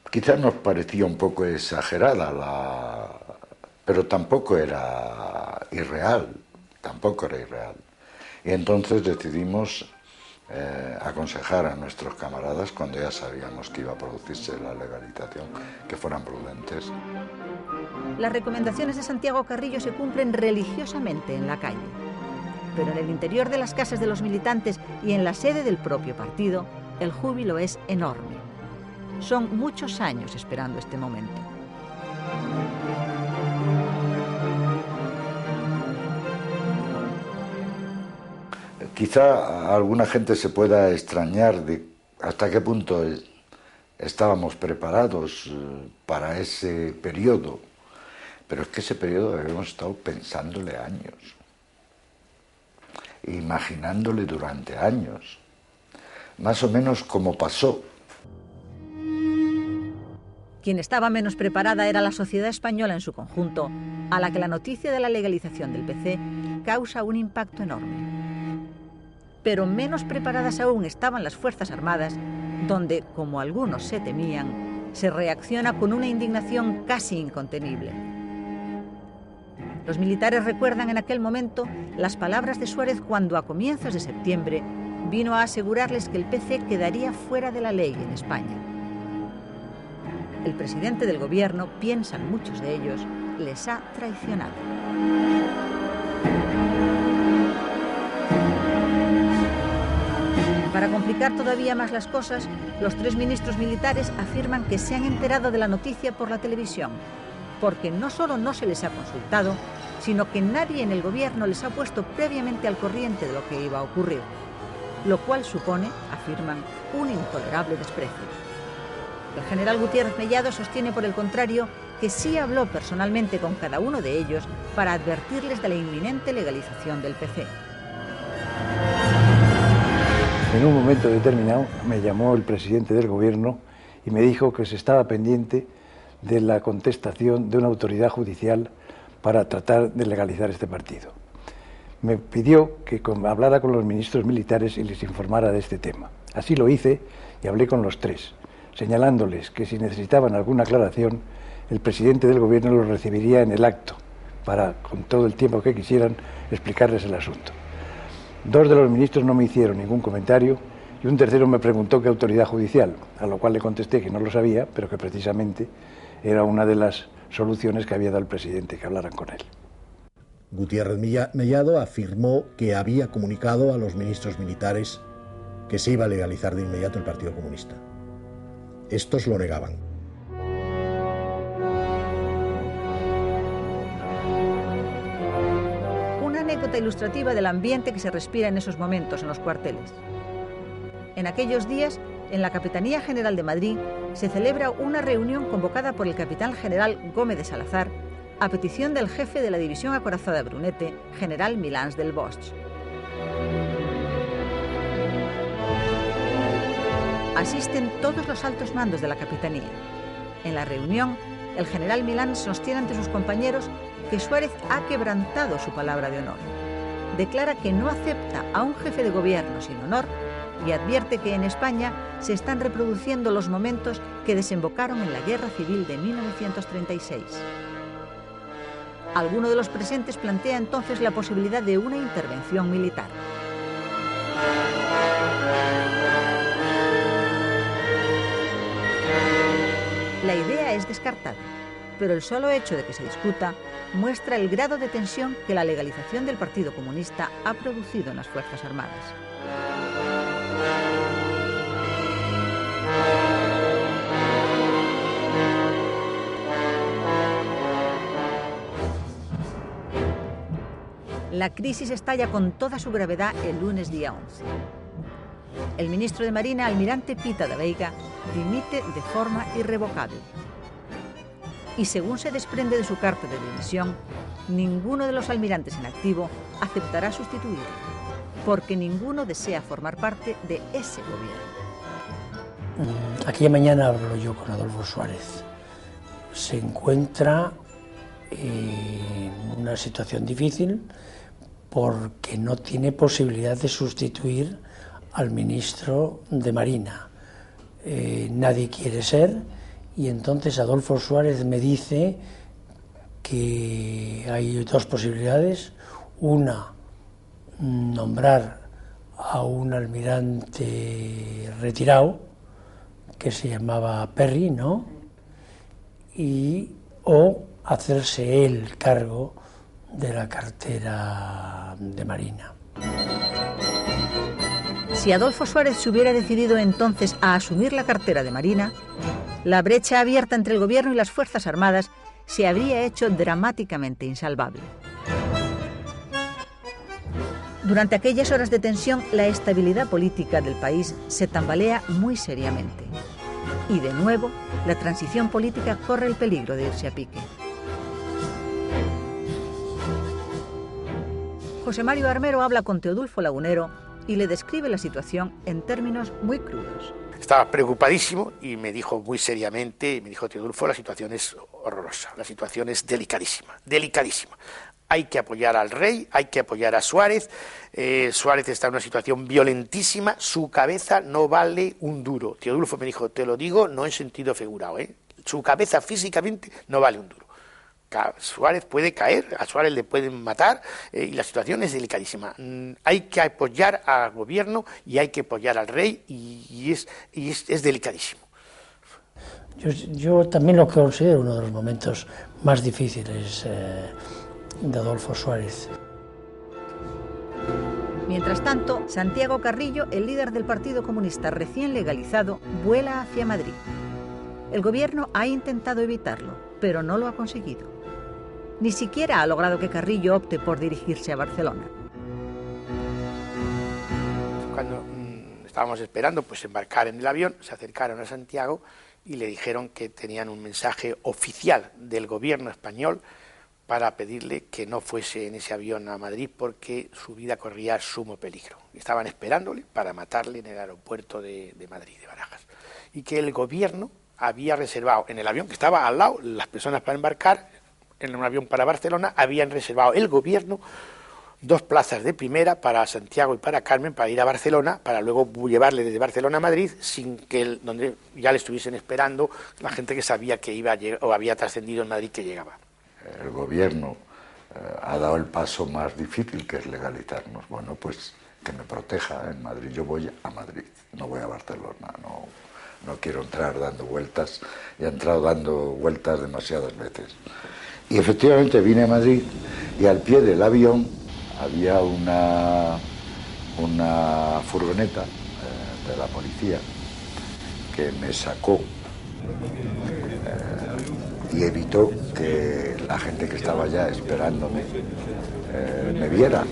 Quizás nos parecía un poco exagerada, pero tampoco era irreal, Y entonces decidimos aconsejar a nuestros camaradas, cuando ya sabíamos que iba a producirse la legalización, que fueran prudentes. Las recomendaciones de Santiago Carrillo se cumplen religiosamente en la calle, pero en el interior de las casas de los militantes y en la sede del propio partido, el júbilo es enorme. Son muchos años esperando este momento. Quizá alguna gente se pueda extrañar de hasta qué punto estábamos preparados para ese periodo, pero es que ese periodo habíamos estado pensándole años, imaginándole durante años, más o menos como pasó. Quien estaba menos preparada era la sociedad española en su conjunto, a la que la noticia de la legalización del PC causa un impacto enorme. Pero menos preparadas aún estaban las Fuerzas Armadas, donde, como algunos se temían, se reacciona con una indignación casi incontenible. Los militares recuerdan en aquel momento las palabras de Suárez cuando, a comienzos de septiembre, vino a asegurarles que el PC quedaría fuera de la ley en España. El presidente del gobierno, piensan muchos de ellos, les ha traicionado. Para complicar todavía más las cosas, los tres ministros militares afirman que se han enterado de la noticia por la televisión, porque no solo no se les ha consultado, sino que nadie en el gobierno les ha puesto previamente al corriente de lo que iba a ocurrir, lo cual supone, afirman, un intolerable desprecio. El general Gutiérrez Mellado sostiene, por el contrario, que sí habló personalmente con cada uno de ellos para advertirles de la inminente legalización del PC. En un momento determinado me llamó el presidente del gobierno y me dijo que se estaba pendiente de la contestación de una autoridad judicial para tratar de legalizar este partido. Me pidió que hablara con los ministros militares y les informara de este tema. Así lo hice y hablé con los tres, señalándoles que si necesitaban alguna aclaración, el presidente del gobierno los recibiría en el acto para, con todo el tiempo que quisieran, explicarles el asunto. Dos de los ministros no me hicieron ningún comentario y un tercero me preguntó qué autoridad judicial, a lo cual le contesté que no lo sabía, pero que precisamente era una de las soluciones que había dado el presidente, que hablaran con él. Gutiérrez Mellado afirmó que había comunicado a los ministros militares que se iba a legalizar de inmediato el Partido Comunista. Estos lo negaban. Una anécdota ilustrativa del ambiente que se respira en esos momentos en los cuarteles. En aquellos días, en la Capitanía General de Madrid, se celebra una reunión convocada por el capitán general Gómez de Salazar a petición del jefe de la División Acorazada Brunete, general Milans del Bosch. Asisten todos los altos mandos de la Capitanía. En la reunión, el general Milans sostiene ante sus compañeros que Suárez ha quebrantado su palabra de honor. Declara que no acepta a un jefe de gobierno sin honor y advierte que en España se están reproduciendo los momentos que desembocaron en la Guerra Civil de 1936. Alguno de los presentes plantea entonces la posibilidad de una intervención militar. La idea es descartada, pero el solo hecho de que se discuta muestra el grado de tensión que la legalización del Partido Comunista ha producido en las Fuerzas Armadas. La crisis estalla con toda su gravedad el lunes día 11. El ministro de Marina, almirante Pita da Veiga, dimite de forma irrevocable. Y según se desprende de su carta de dimisión, ninguno de los almirantes en activo aceptará sustituirlo, porque ninguno desea formar parte de ese gobierno. Aquella mañana hablo yo con Adolfo Suárez. Se encuentra en una situación difícil porque no tiene posibilidad de sustituir al ministro de Marina. Nadie quiere ser, y entonces Adolfo Suárez me dice que hay dos posibilidades. Una, nombrar a un almirante retirado, que se llamaba Perry, ¿no? O hacerse él cargo de la cartera de Marina. Si Adolfo Suárez se hubiera decidido entonces a asumir la cartera de Marina, la brecha abierta entre el gobierno y las Fuerzas Armadas se habría hecho dramáticamente insalvable. Durante aquellas horas de tensión, la estabilidad política del país se tambalea muy seriamente. Y de nuevo, la transición política corre el peligro de irse a pique. José Mario Armero habla con Teodulfo Lagunero y le describe la situación en términos muy crudos. Estaba preocupadísimo y me dijo muy seriamente, me dijo: Teodulfo, la situación es horrorosa, la situación es delicadísima, delicadísima. Hay que apoyar al rey, hay que apoyar a Suárez. Suárez está en una situación violentísima, su cabeza no vale un duro. Teodulfo me dijo: te lo digo no en sentido figurado, su cabeza físicamente no vale un duro. Suárez puede caer, a Suárez le pueden matar y la situación es delicadísima. Hay que apoyar al gobierno y hay que apoyar al rey y es delicadísimo. Yo también lo considero uno de los momentos más difíciles de Adolfo Suárez. Mientras tanto, Santiago Carrillo, el líder del Partido Comunista recién legalizado, vuela hacia Madrid. El gobierno ha intentado evitarlo, pero no lo ha conseguido. Ni siquiera ha logrado que Carrillo opte por dirigirse a Barcelona. Cuando estábamos esperando pues embarcar en el avión, se acercaron a Santiago y le dijeron que tenían un mensaje oficial del gobierno español para pedirle que no fuese en ese avión a Madrid porque su vida corría sumo peligro. Estaban esperándole para matarle en el aeropuerto de Madrid, de Barajas. Y que el gobierno había reservado en el avión que estaba al lado, las personas para embarcar, en un avión para Barcelona, habían reservado el gobierno 2 plazas de primera para Santiago y para Carmen para ir a Barcelona, para luego llevarle desde Barcelona a Madrid, sin que donde ya le estuviesen esperando la gente que sabía que iba o había trascendido en Madrid que llegaba. El gobierno ha dado el paso más difícil, que es legalizarnos. Bueno, pues que me proteja en Madrid. Yo voy a Madrid, no voy a Barcelona, no quiero entrar dando vueltas. He entrado dando vueltas demasiadas veces. Y efectivamente vine a Madrid y al pie del avión había una furgoneta de la policía que me sacó y evitó que la gente que estaba allá esperándome me viera.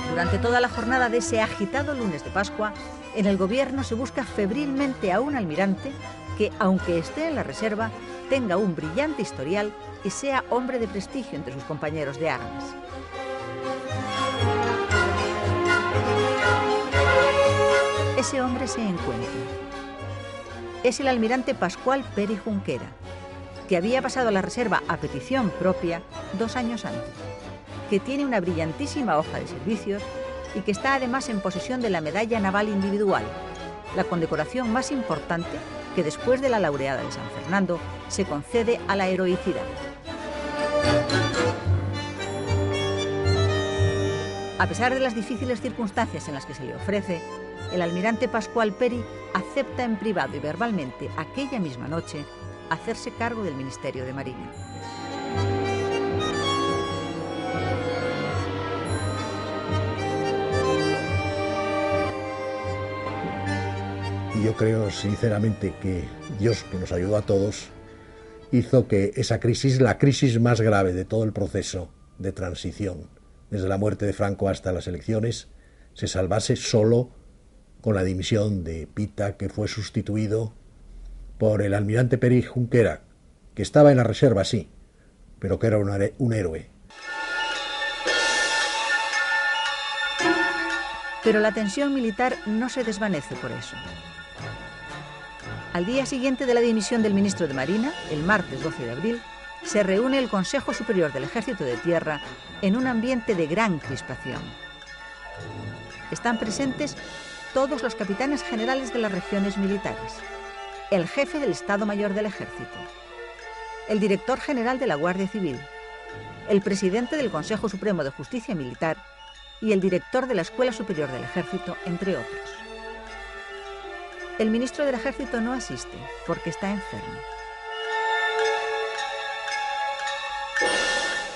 Durante toda la jornada de ese agitado lunes de Pascua, en el gobierno se busca febrilmente a un almirante que, aunque esté en la reserva, tenga un brillante historial y sea hombre de prestigio entre sus compañeros de armas. Ese hombre se encuentra. Es el almirante Pascual Peri Junquera, que había pasado a la reserva a petición propia 2 años antes, que tiene una brillantísima hoja de servicios y que está además en posesión de la Medalla Naval Individual, la condecoración más importante que después de la laureada de San Fernando se concede a la heroicidad. A pesar de las difíciles circunstancias en las que se le ofrece, el almirante Pascual Peri acepta en privado y verbalmente aquella misma noche hacerse cargo del Ministerio de Marina. Y yo creo sinceramente que Dios, que nos ayudó a todos, hizo que esa crisis, la crisis más grave de todo el proceso de transición, desde la muerte de Franco hasta las elecciones, se salvase solo con la dimisión de Pita, que fue sustituido por el almirante Peri Junquera, que estaba en la reserva, sí, pero que era un héroe. Pero la tensión militar no se desvanece por eso. Al día siguiente de la dimisión del ministro de Marina, el martes 12 de abril, se reúne el Consejo Superior del Ejército de Tierra en un ambiente de gran crispación. Están presentes todos los capitanes generales de las regiones militares, el jefe del Estado Mayor del Ejército, el director general de la Guardia Civil, el presidente del Consejo Supremo de Justicia Militar y el director de la Escuela Superior del Ejército, entre otros. El ministro del Ejército no asiste porque está enfermo.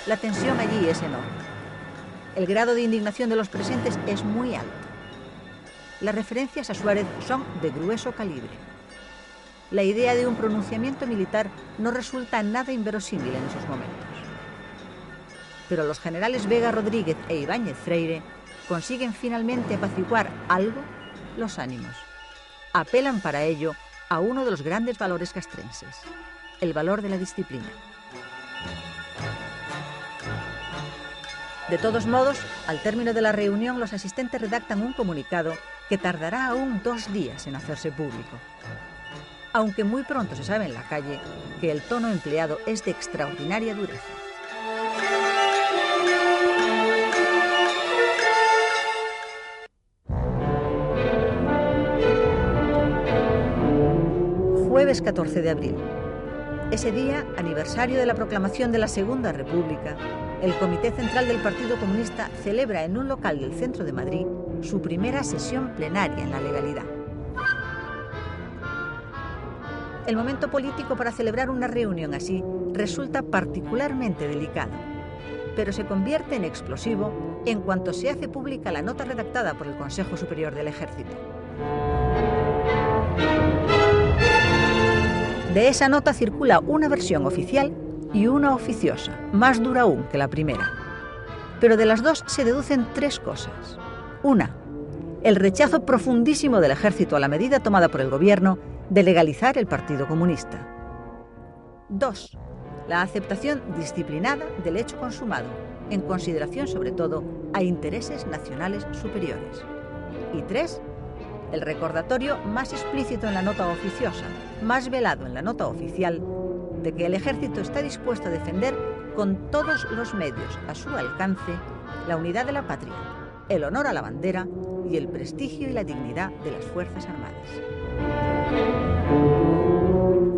La tensión allí es enorme. El grado de indignación de los presentes es muy alto. Las referencias a Suárez son de grueso calibre. La idea de un pronunciamiento militar no resulta nada inverosímil en esos momentos. Pero los generales Vega Rodríguez e Ibáñez Freire consiguen finalmente apaciguar algo los ánimos. Apelan para ello a uno de los grandes valores castrenses, el valor de la disciplina. De todos modos, al término de la reunión, los asistentes redactan un comunicado que tardará aún 2 días en hacerse público. Aunque muy pronto se sabe en la calle que el tono empleado es de extraordinaria dureza. Jueves 14 de abril. Ese día, aniversario de la proclamación de la Segunda República, el Comité Central del Partido Comunista celebra en un local del centro de Madrid su primera sesión plenaria en la legalidad. El momento político para celebrar una reunión así resulta particularmente delicado, pero se convierte en explosivo en cuanto se hace pública la nota redactada por el Consejo Superior del Ejército. De esa nota circula una versión oficial y una oficiosa, más dura aún que la primera. Pero de las dos se deducen tres cosas. Una, el rechazo profundísimo del ejército a la medida tomada por el gobierno de legalizar el Partido Comunista. 2. La aceptación disciplinada del hecho consumado, en consideración sobre todo a intereses nacionales superiores. Y 3. El recordatorio más explícito en la nota oficiosa, más velado en la nota oficial, de que el ejército está dispuesto a defender con todos los medios a su alcance la unidad de la patria, el honor a la bandera y el prestigio y la dignidad de las Fuerzas Armadas.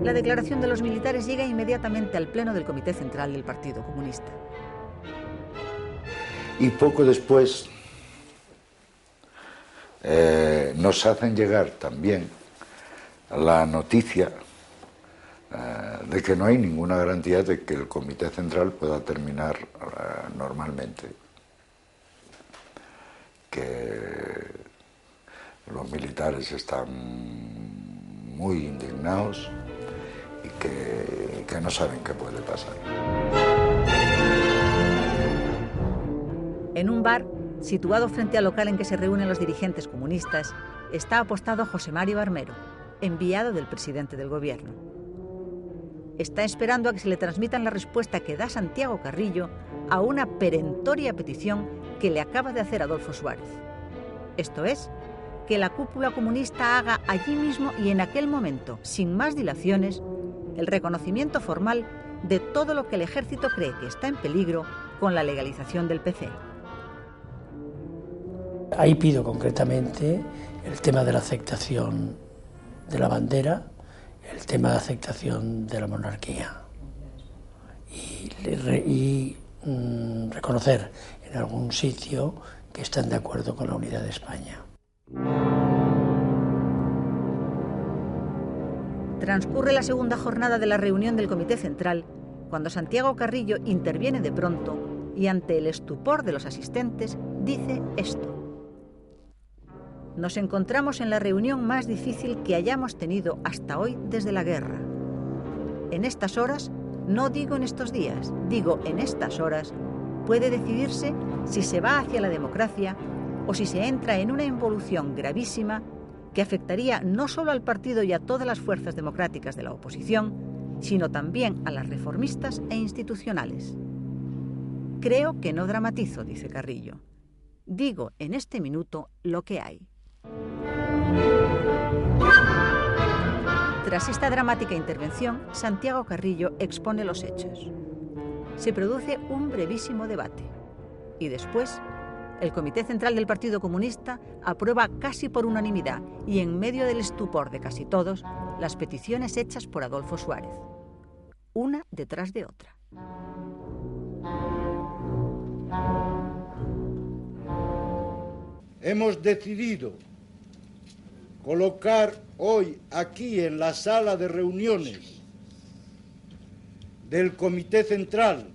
La declaración de los militares llega inmediatamente al pleno del Comité Central del Partido Comunista. Y poco después nos hacen llegar también la noticia de que no hay ninguna garantía de que el Comité Central pueda terminar normalmente. Que los militares están muy indignados y que no saben qué puede pasar. En un bar, situado frente al local en que se reúnen los dirigentes comunistas, está apostado José Mario Armero, enviado del presidente del gobierno. Está esperando a que se le transmitan la respuesta que da Santiago Carrillo a una perentoria petición que le acaba de hacer Adolfo Suárez. Esto es, que la cúpula comunista haga allí mismo y en aquel momento, sin más dilaciones, el reconocimiento formal de todo lo que el ejército cree que está en peligro con la legalización del PC. Ahí pido concretamente el tema de la aceptación de la bandera, el tema de aceptación de la monarquía y reconocer en algún sitio que están de acuerdo con la unidad de España. Transcurre la segunda jornada de la reunión del Comité Central cuando Santiago Carrillo interviene de pronto y ante el estupor de los asistentes dice esto: nos encontramos en la reunión más difícil que hayamos tenido hasta hoy desde la guerra. En estas horas, no digo en estos días, digo en estas horas, puede decidirse si se va hacia la democracia o si se entra en una involución gravísima que afectaría no solo al partido y a todas las fuerzas democráticas de la oposición, sino también a las reformistas e institucionales. Creo que no dramatizo, dice Carrillo. Digo en este minuto lo que hay. Tras esta dramática intervención, Santiago Carrillo expone los hechos. Se produce un brevísimo debate y después el Comité Central del Partido Comunista aprueba casi por unanimidad y en medio del estupor de casi todos las peticiones hechas por Adolfo Suárez, una detrás de otra. Hemos decidido colocar hoy aquí en la sala de reuniones del Comité Central,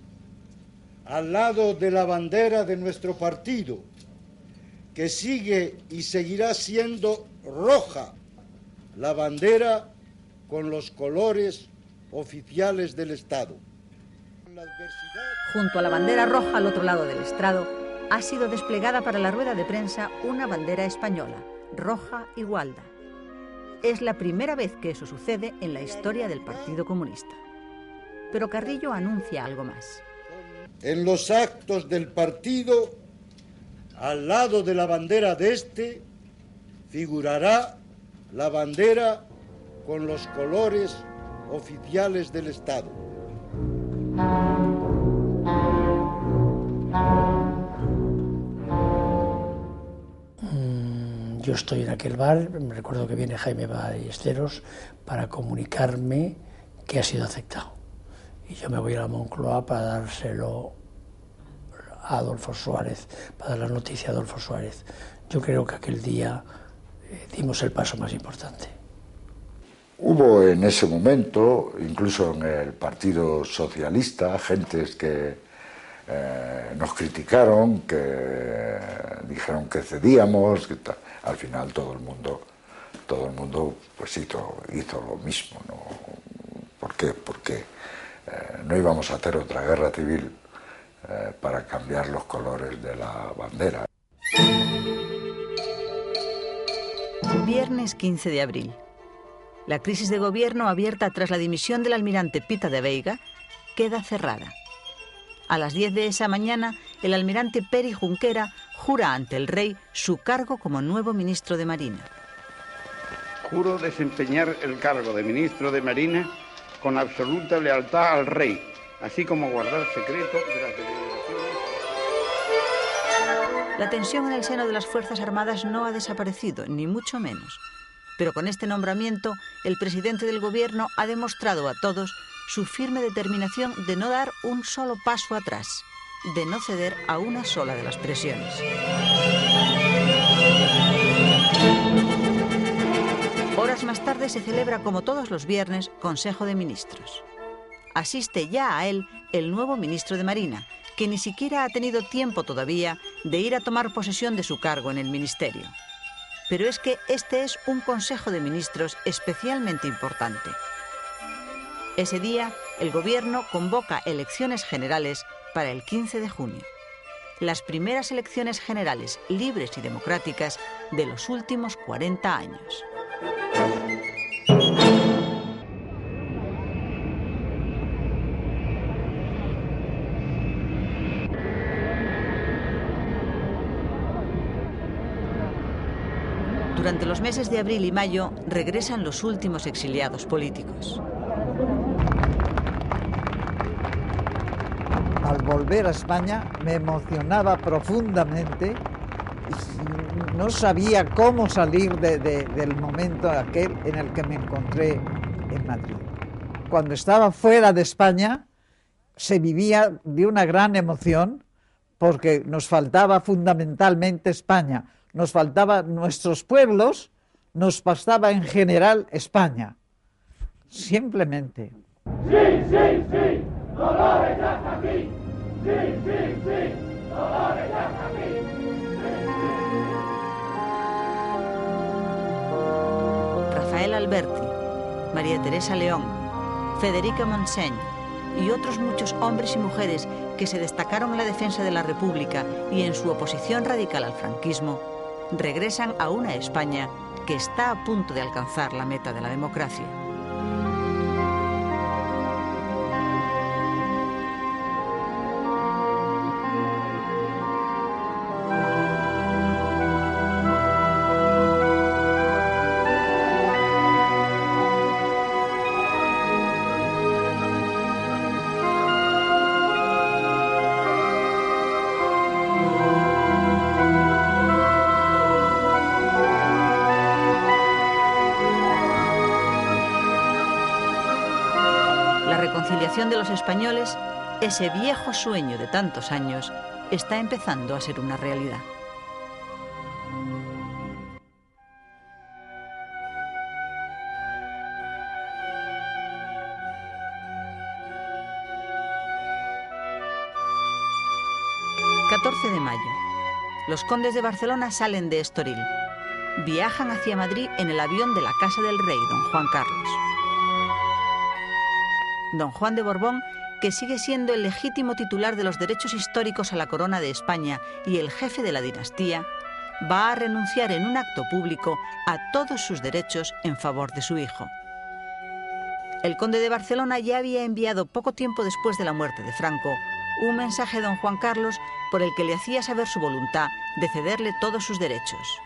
al lado de la bandera de nuestro partido, que sigue y seguirá siendo roja, la bandera con los colores oficiales del Estado. Junto a la bandera roja al otro lado del estrado, ha sido desplegada para la rueda de prensa una bandera española, roja y gualda. Es la primera vez que eso sucede en la historia del Partido Comunista. Pero Carrillo anuncia algo más. En los actos del partido, al lado de la bandera de este, figurará la bandera con los colores oficiales del Estado. Yo estoy en aquel bar, me recuerdo que viene Jaime Ballesteros para comunicarme que ha sido aceptado. Y yo me voy a la Moncloa para dárselo a Adolfo Suárez, para dar la noticia a Adolfo Suárez. Yo creo que aquel día dimos el paso más importante. Hubo en ese momento, incluso en el Partido Socialista, gentes que nos criticaron, que dijeron que cedíamos, que al final todo el mundo pues hizo lo mismo, ¿no? ¿Por qué? Porque no íbamos a hacer otra guerra civil para cambiar los colores de la bandera. Viernes 15 de abril. La crisis de gobierno abierta tras la dimisión del almirante Pita de Veiga queda cerrada. A las 10 de esa mañana, el almirante Peri Junquera jura ante el rey su cargo como nuevo ministro de Marina. Juro desempeñar el cargo de ministro de Marina con absoluta lealtad al rey, así como guardar secreto de las deliberaciones. La tensión en el seno de las Fuerzas Armadas no ha desaparecido, ni mucho menos. Pero con este nombramiento, el presidente del gobierno ha demostrado a todos su firme determinación de no dar un solo paso atrás, de no ceder a una sola de las presiones. Horas más tarde se celebra, como todos los viernes, Consejo de Ministros. Asiste ya a él el nuevo ministro de Marina, que ni siquiera ha tenido tiempo todavía de ir a tomar posesión de su cargo en el ministerio. Pero es que este es un Consejo de Ministros especialmente importante. Ese día, el gobierno convoca elecciones generales para el 15 de junio. Las primeras elecciones generales libres y democráticas de los últimos 40 años. Durante los meses de abril y mayo regresan los últimos exiliados políticos. Al volver a España me emocionaba profundamente y no sabía cómo salir del momento aquel en el que me encontré en Madrid. Cuando estaba fuera de España se vivía de una gran emoción porque nos faltaba fundamentalmente España. Nos faltaban nuestros pueblos, nos faltaba en general España. Simplemente. Sí, sí, sí, Dolores ya está aquí. Sí, sí, sí, Dolores ya está aquí. Rafael Alberti, María Teresa León, Federica Montseny y otros muchos hombres y mujeres que se destacaron en la defensa de la República y en su oposición radical al franquismo, regresan a una España que está a punto de alcanzar la meta de la democracia. De los españoles, ese viejo sueño de tantos años, está empezando a ser una realidad. ...14 de mayo... Los condes de Barcelona salen de Estoril. Viajan hacia Madrid en el avión de la Casa del Rey, don Juan Carlos. Don Juan de Borbón, que sigue siendo el legítimo titular de los derechos históricos a la corona de España y el jefe de la dinastía, va a renunciar en un acto público a todos sus derechos en favor de su hijo. El conde de Barcelona ya había enviado poco tiempo después de la muerte de Franco un mensaje a don Juan Carlos por el que le hacía saber su voluntad de cederle todos sus derechos.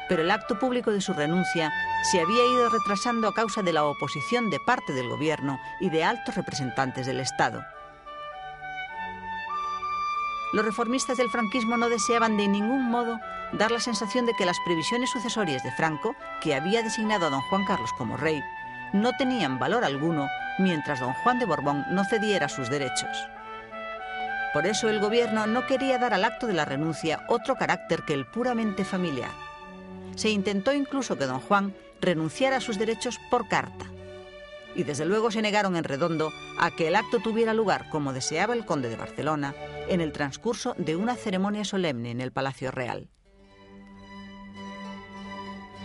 Pero el acto público de su renuncia se había ido retrasando a causa de la oposición de parte del gobierno y de altos representantes del Estado. Los reformistas del franquismo no deseaban de ningún modo dar la sensación de que las previsiones sucesorias de Franco, que había designado a don Juan Carlos como rey, no tenían valor alguno mientras don Juan de Borbón no cediera sus derechos. Por eso el gobierno no quería dar al acto de la renuncia otro carácter que el puramente familiar. Se intentó incluso que don Juan renunciara a sus derechos por carta. Y desde luego se negaron en redondo a que el acto tuviera lugar, como deseaba el conde de Barcelona, en el transcurso de una ceremonia solemne en el Palacio Real.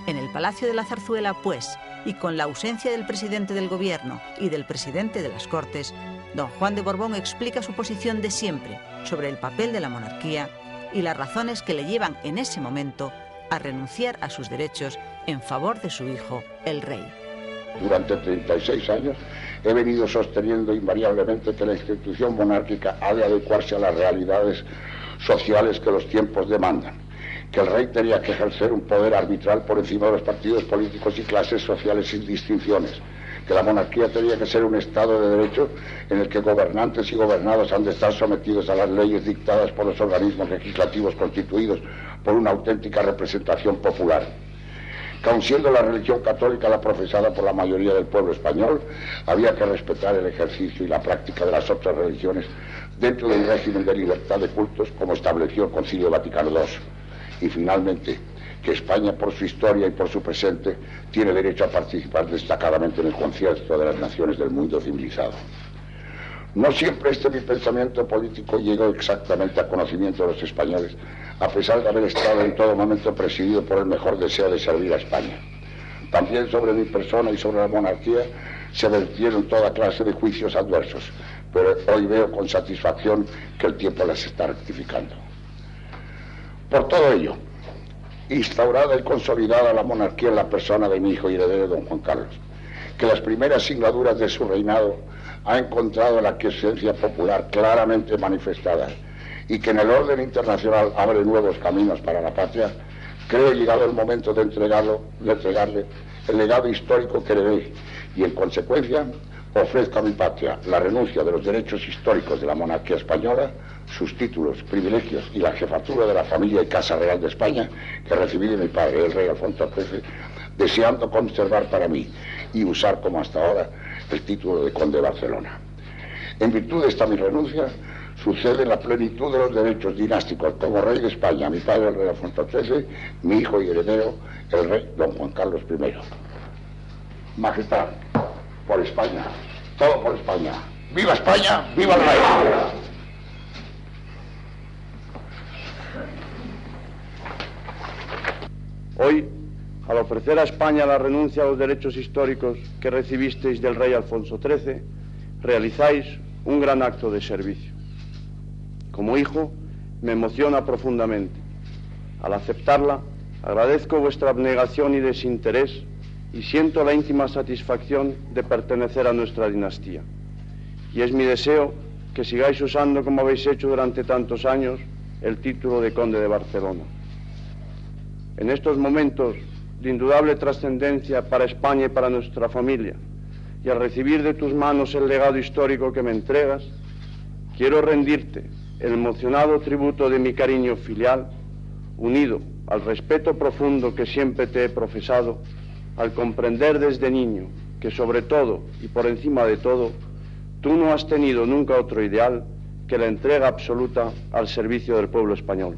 En el Palacio de la Zarzuela, pues, y con la ausencia del presidente del gobierno y del presidente de las Cortes, don Juan de Borbón explica su posición de siempre sobre el papel de la monarquía y las razones que le llevan en ese momento a renunciar a sus derechos en favor de su hijo, el rey. Durante 36 años he venido sosteniendo invariablemente que la institución monárquica ha de adecuarse a las realidades sociales que los tiempos demandan, que el rey tenía que ejercer un poder arbitral por encima de los partidos políticos y clases sociales sin distinciones, que la monarquía tenía que ser un Estado de derecho en el que gobernantes y gobernados han de estar sometidos a las leyes dictadas por los organismos legislativos constituidos por una auténtica representación popular. Que aun siendo la religión católica la profesada por la mayoría del pueblo español, había que respetar el ejercicio y la práctica de las otras religiones dentro de un régimen de libertad de cultos como estableció el Concilio Vaticano II. Y finalmente, que España por su historia y por su presente tiene derecho a participar destacadamente en el concierto de las naciones del mundo civilizado. No siempre mi pensamiento político llegó exactamente a conocimiento de los españoles, a pesar de haber estado en todo momento presidido por el mejor deseo de servir a España. También sobre mi persona y sobre la monarquía se vertieron toda clase de juicios adversos, pero hoy veo con satisfacción que el tiempo las está rectificando. Por todo ello, instaurada y consolidada la monarquía en la persona de mi hijo y heredero don Juan Carlos, que las primeras singladuras de su reinado ha encontrado la aquiescencia popular claramente manifestada y que en el orden internacional abre nuevos caminos para la patria, creo llegado el momento de entregarle el legado histórico que heredé y en consecuencia ofrezco a mi patria la renuncia de los derechos históricos de la monarquía española, sus títulos, privilegios y la jefatura de la familia y Casa Real de España que recibí de mi padre, el rey Alfonso XIII, deseando conservar para mí y usar como hasta ahora el título de conde de Barcelona. En virtud de esta mi renuncia, sucede la plenitud de los derechos dinásticos como rey de España, mi padre el rey Alfonso XIII, mi hijo y heredero, el rey don Juan Carlos I. Majestad, por España, todo por España. ¡Viva España! ¡Viva el rey! Hoy, al ofrecer a España la renuncia a los derechos históricos que recibisteis del rey Alfonso XIII, realizáis un gran acto de servicio. Como hijo, me emociona profundamente. Al aceptarla, agradezco vuestra abnegación y desinterés y siento la íntima satisfacción de pertenecer a nuestra dinastía. Y es mi deseo que sigáis usando, como habéis hecho durante tantos años, el título de conde de Barcelona. En estos momentos de indudable trascendencia para España y para nuestra familia, y al recibir de tus manos el legado histórico que me entregas, quiero rendirte el emocionado tributo de mi cariño filial, unido al respeto profundo que siempre te he profesado, al comprender desde niño que sobre todo y por encima de todo, tú no has tenido nunca otro ideal que la entrega absoluta al servicio del pueblo español.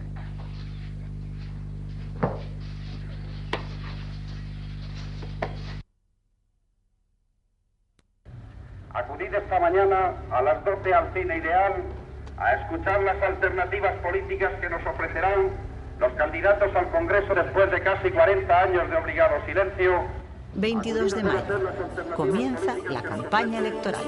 Acudid esta mañana a las 12 al Cine Ideal a escuchar las alternativas políticas que nos ofrecerán los candidatos al Congreso después de casi 40 años de obligado silencio. 22 de mayo. Comienza la campaña electoral.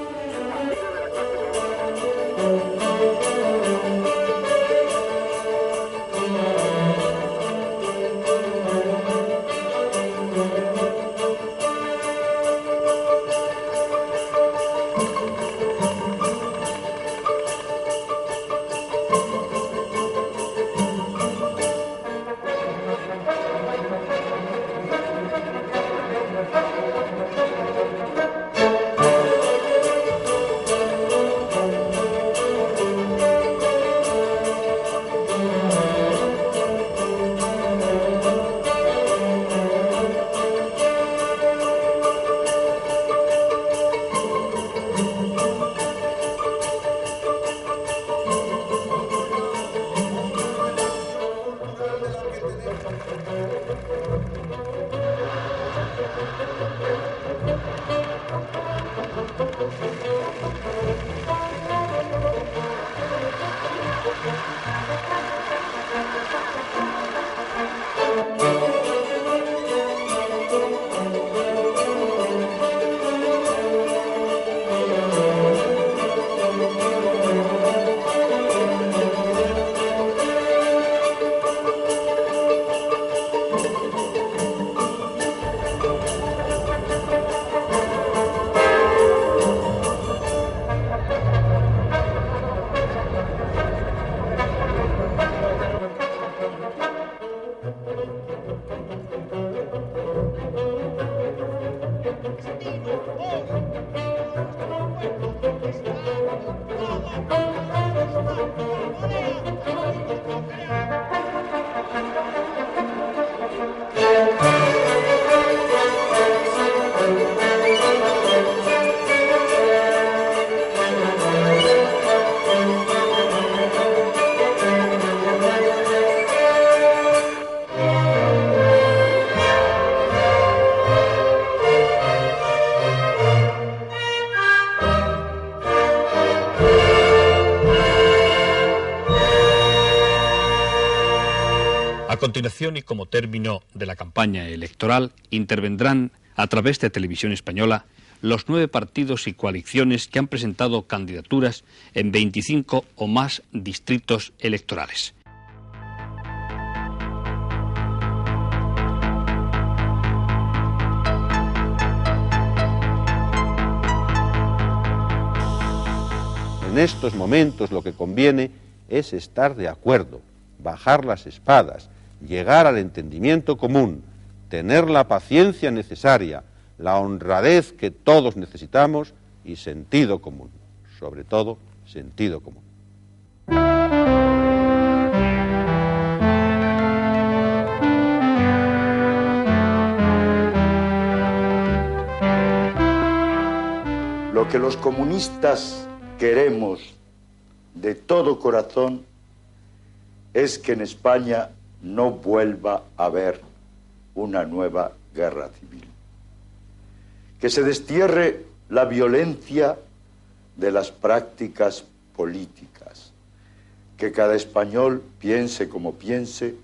A continuación, y como término de la campaña electoral, intervendrán a través de Televisión Española los 9 partidos y coaliciones que han presentado candidaturas en 25 o más distritos electorales. En estos momentos lo que conviene es estar de acuerdo, bajar las espadas, llegar al entendimiento común, tener la paciencia necesaria, la honradez que todos necesitamos y sentido común, sobre todo sentido común. Lo que los comunistas queremos de todo corazón es que en España no vuelva a haber una nueva guerra civil. Que se destierre la violencia de las prácticas políticas. Que cada español, piense como piense,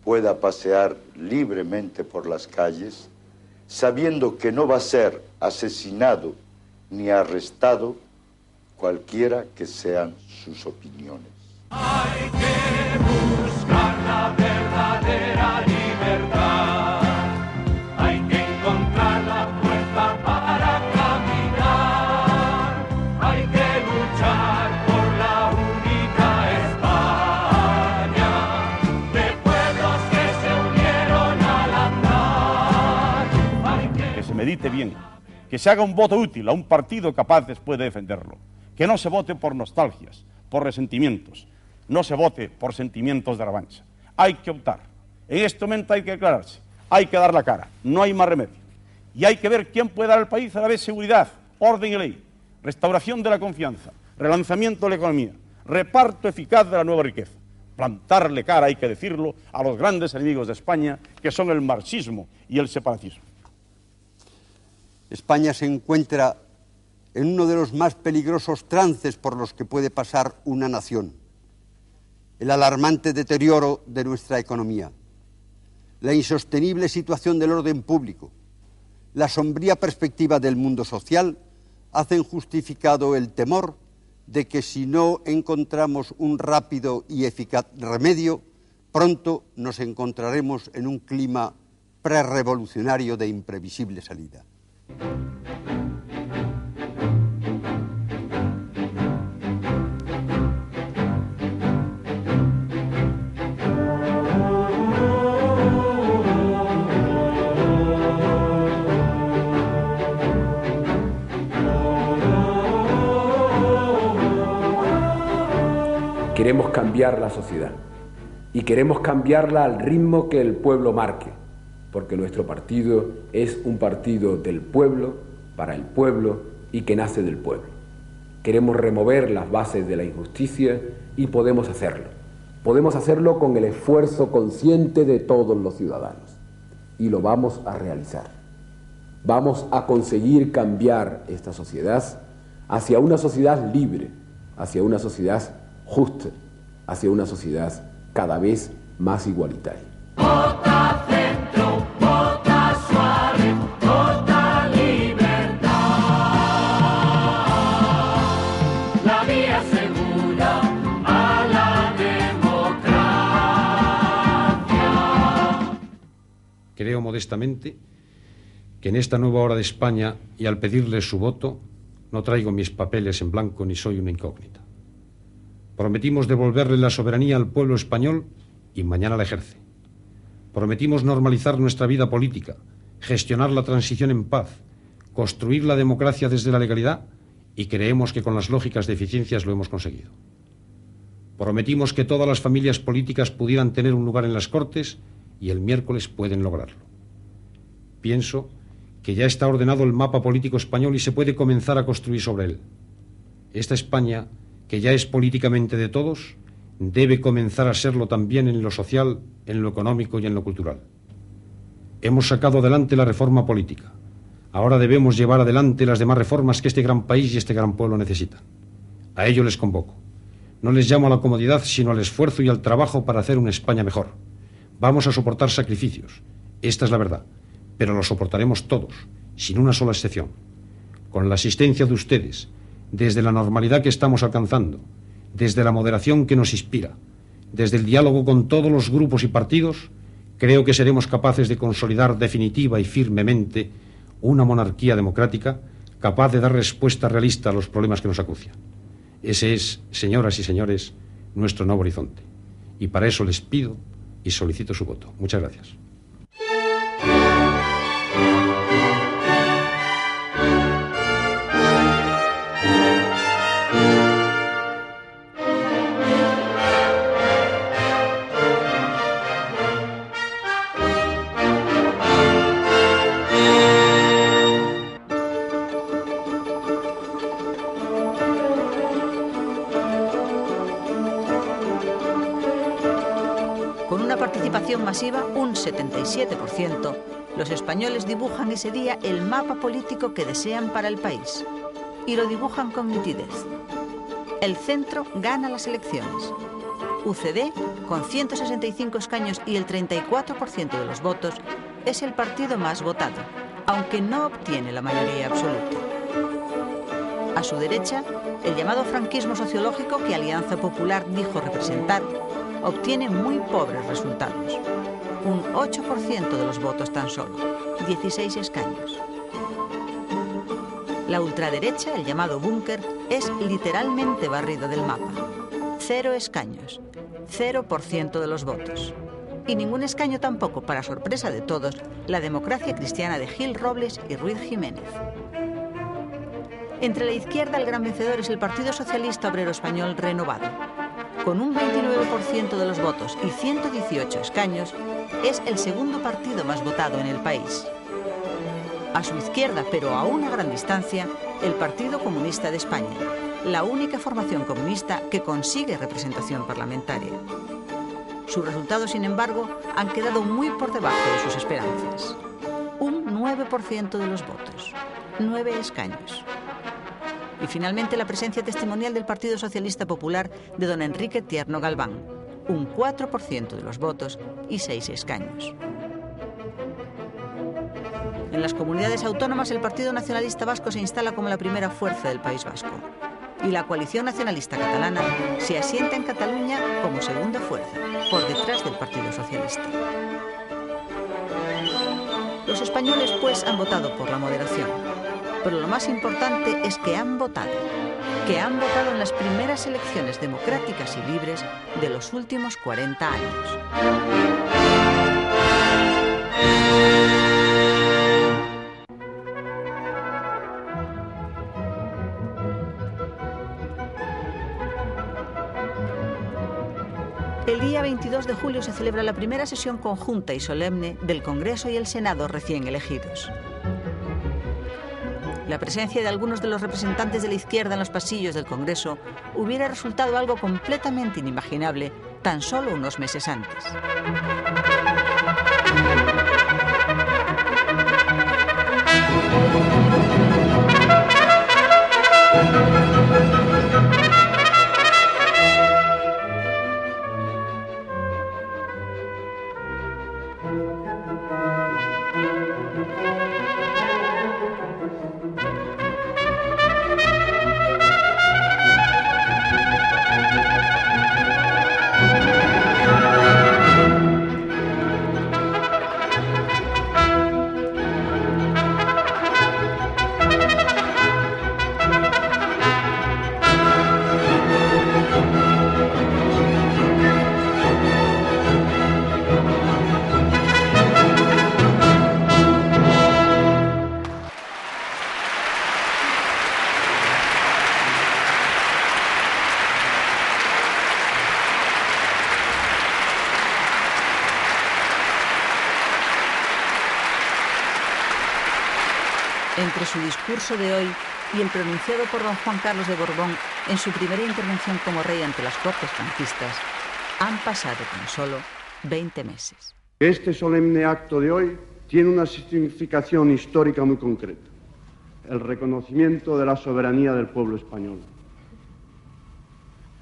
pueda pasear libremente por las calles, sabiendo que no va a ser asesinado ni arrestado cualquiera que sean sus opiniones. Hay que buscar la verdadera libertad. Hay que encontrar la fuerza para caminar. Hay que luchar por la única España de pueblos que se unieron al andar. Que se medite bien, que se haga un voto útil a un partido capaz después de defenderlo. Que no se vote por nostalgias, por resentimientos, no se vote por sentimientos de revancha. Hay que optar. En este momento hay que declararse, hay que dar la cara, no hay más remedio. Y hay que ver quién puede dar al país a la vez seguridad, orden y ley, restauración de la confianza, relanzamiento de la economía, reparto eficaz de la nueva riqueza. Plantarle cara, hay que decirlo, a los grandes enemigos de España, que son el marxismo y el separatismo. España se encuentra en uno de los más peligrosos trances por los que puede pasar una nación: el alarmante deterioro de nuestra economía, la insostenible situación del orden público, la sombría perspectiva del mundo social hacen justificado el temor de que si no encontramos un rápido y eficaz remedio, pronto nos encontraremos en un clima prerrevolucionario de imprevisible salida. Queremos cambiar la sociedad y queremos cambiarla al ritmo que el pueblo marque, porque nuestro partido es un partido del pueblo, para el pueblo y que nace del pueblo. Queremos remover las bases de la injusticia y podemos hacerlo. Podemos hacerlo con el esfuerzo consciente de todos los ciudadanos y lo vamos a realizar. Vamos a conseguir cambiar esta sociedad hacia una sociedad libre, hacia una sociedad justa, hacia una sociedad cada vez más igualitaria. Vota Centro, vota Suárez, vota Libertad. La vía segura a la democracia. Creo modestamente que en esta nueva hora de España y al pedirles su voto, no traigo mis papeles en blanco ni soy una incógnita. Prometimos devolverle la soberanía al pueblo español y mañana la ejerce. Prometimos normalizar nuestra vida política, gestionar la transición en paz, construir la democracia desde la legalidad y creemos que con las lógicas de eficiencias lo hemos conseguido. Prometimos que todas las familias políticas pudieran tener un lugar en las Cortes y el miércoles pueden lograrlo. Pienso que ya está ordenado el mapa político español y se puede comenzar a construir sobre él. Esta España, que ya es políticamente de todos, debe comenzar a serlo también en lo social, en lo económico y en lo cultural. Hemos sacado adelante la reforma política. Ahora debemos llevar adelante las demás reformas que este gran país y este gran pueblo necesitan. A ello les convoco. No les llamo a la comodidad, sino al esfuerzo y al trabajo para hacer una España mejor. Vamos a soportar sacrificios, esta es la verdad, pero los soportaremos todos, sin una sola excepción. Con la asistencia de ustedes, desde la normalidad que estamos alcanzando, desde la moderación que nos inspira, desde el diálogo con todos los grupos y partidos, creo que seremos capaces de consolidar definitiva y firmemente una monarquía democrática capaz de dar respuesta realista a los problemas que nos acucian. Ese es, señoras y señores, nuestro nuevo horizonte. Y para eso les pido y solicito su voto. Muchas gracias. Masiva, un 77%, los españoles dibujan ese día el mapa político que desean para el país. Y lo dibujan con nitidez. El centro gana las elecciones. UCD, con 165 escaños y el 34% de los votos, es el partido más votado, aunque no obtiene la mayoría absoluta. A su derecha, el llamado franquismo sociológico que Alianza Popular dijo representar, obtiene muy pobres resultados. Un 8% de los votos tan solo, 16 escaños. La ultraderecha, el llamado búnker, es literalmente barrido del mapa. 0 escaños, 0% de los votos. Y ningún escaño tampoco, para sorpresa de todos, la democracia cristiana de Gil Robles y Ruiz Jiménez. Entre la izquierda, el gran vencedor es el Partido Socialista Obrero Español renovado. Con un 29% de los votos y 118 escaños, es el segundo partido más votado en el país. A su izquierda, pero a una gran distancia, el Partido Comunista de España, la única formación comunista que consigue representación parlamentaria. Sus resultados, sin embargo, han quedado muy por debajo de sus esperanzas. Un 9% de los votos, 9 escaños. Y finalmente la presencia testimonial del Partido Socialista Popular de don Enrique Tierno Galván, un 4% de los votos y 6 escaños. En las comunidades autónomas, el Partido Nacionalista Vasco se instala como la primera fuerza del País Vasco. Y la coalición nacionalista catalana se asienta en Cataluña como segunda fuerza, por detrás del Partido Socialista. Los españoles, pues, han votado por la moderación. Pero lo más importante es que han votado en las primeras elecciones democráticas y libres de los últimos 40 años. El día 22 de julio se celebra la primera sesión conjunta y solemne del Congreso y el Senado recién elegidos. La presencia de algunos de los representantes de la izquierda en los pasillos del Congreso hubiera resultado algo completamente inimaginable tan solo unos meses antes. Entre su discurso de hoy y el pronunciado por don Juan Carlos de Borbón en su primera intervención como rey ante las Cortes franquistas, han pasado tan solo 20 meses. Este solemne acto de hoy tiene una significación histórica muy concreta: el reconocimiento de la soberanía del pueblo español.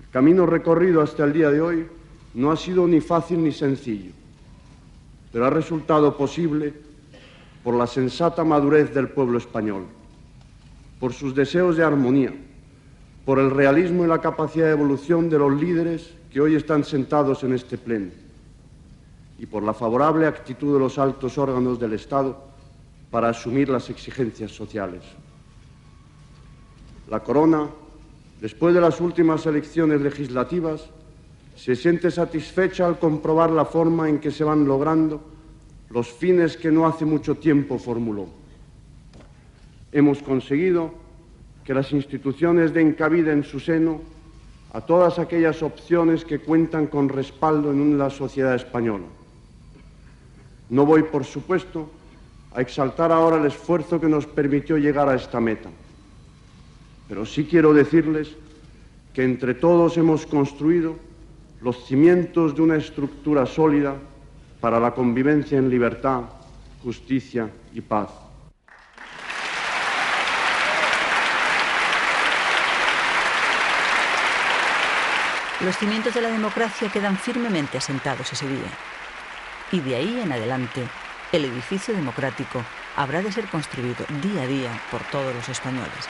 El camino recorrido hasta el día de hoy no ha sido ni fácil ni sencillo. pero ha resultado posible por la sensata madurez del pueblo español, por sus deseos de armonía, por el realismo y la capacidad de evolución de los líderes que hoy están sentados en este pleno, y por la favorable actitud de los altos órganos del Estado para asumir las exigencias sociales. La Corona, después de las últimas elecciones legislativas, se siente satisfecha al comprobar la forma en que se van logrando los fines que no hace mucho tiempo formuló. Hemos conseguido que las instituciones den cabida en su seno a todas aquellas opciones que cuentan con respaldo en la sociedad española. No voy, por supuesto, a exaltar ahora el esfuerzo que nos permitió llegar a esta meta, pero sí quiero decirles que entre todos hemos construido los cimientos de una estructura sólida para la convivencia en libertad, justicia y paz. Los cimientos de la democracia quedan firmemente asentados ese día. Y de ahí en adelante, el edificio democrático habrá de ser construido día a día por todos los españoles.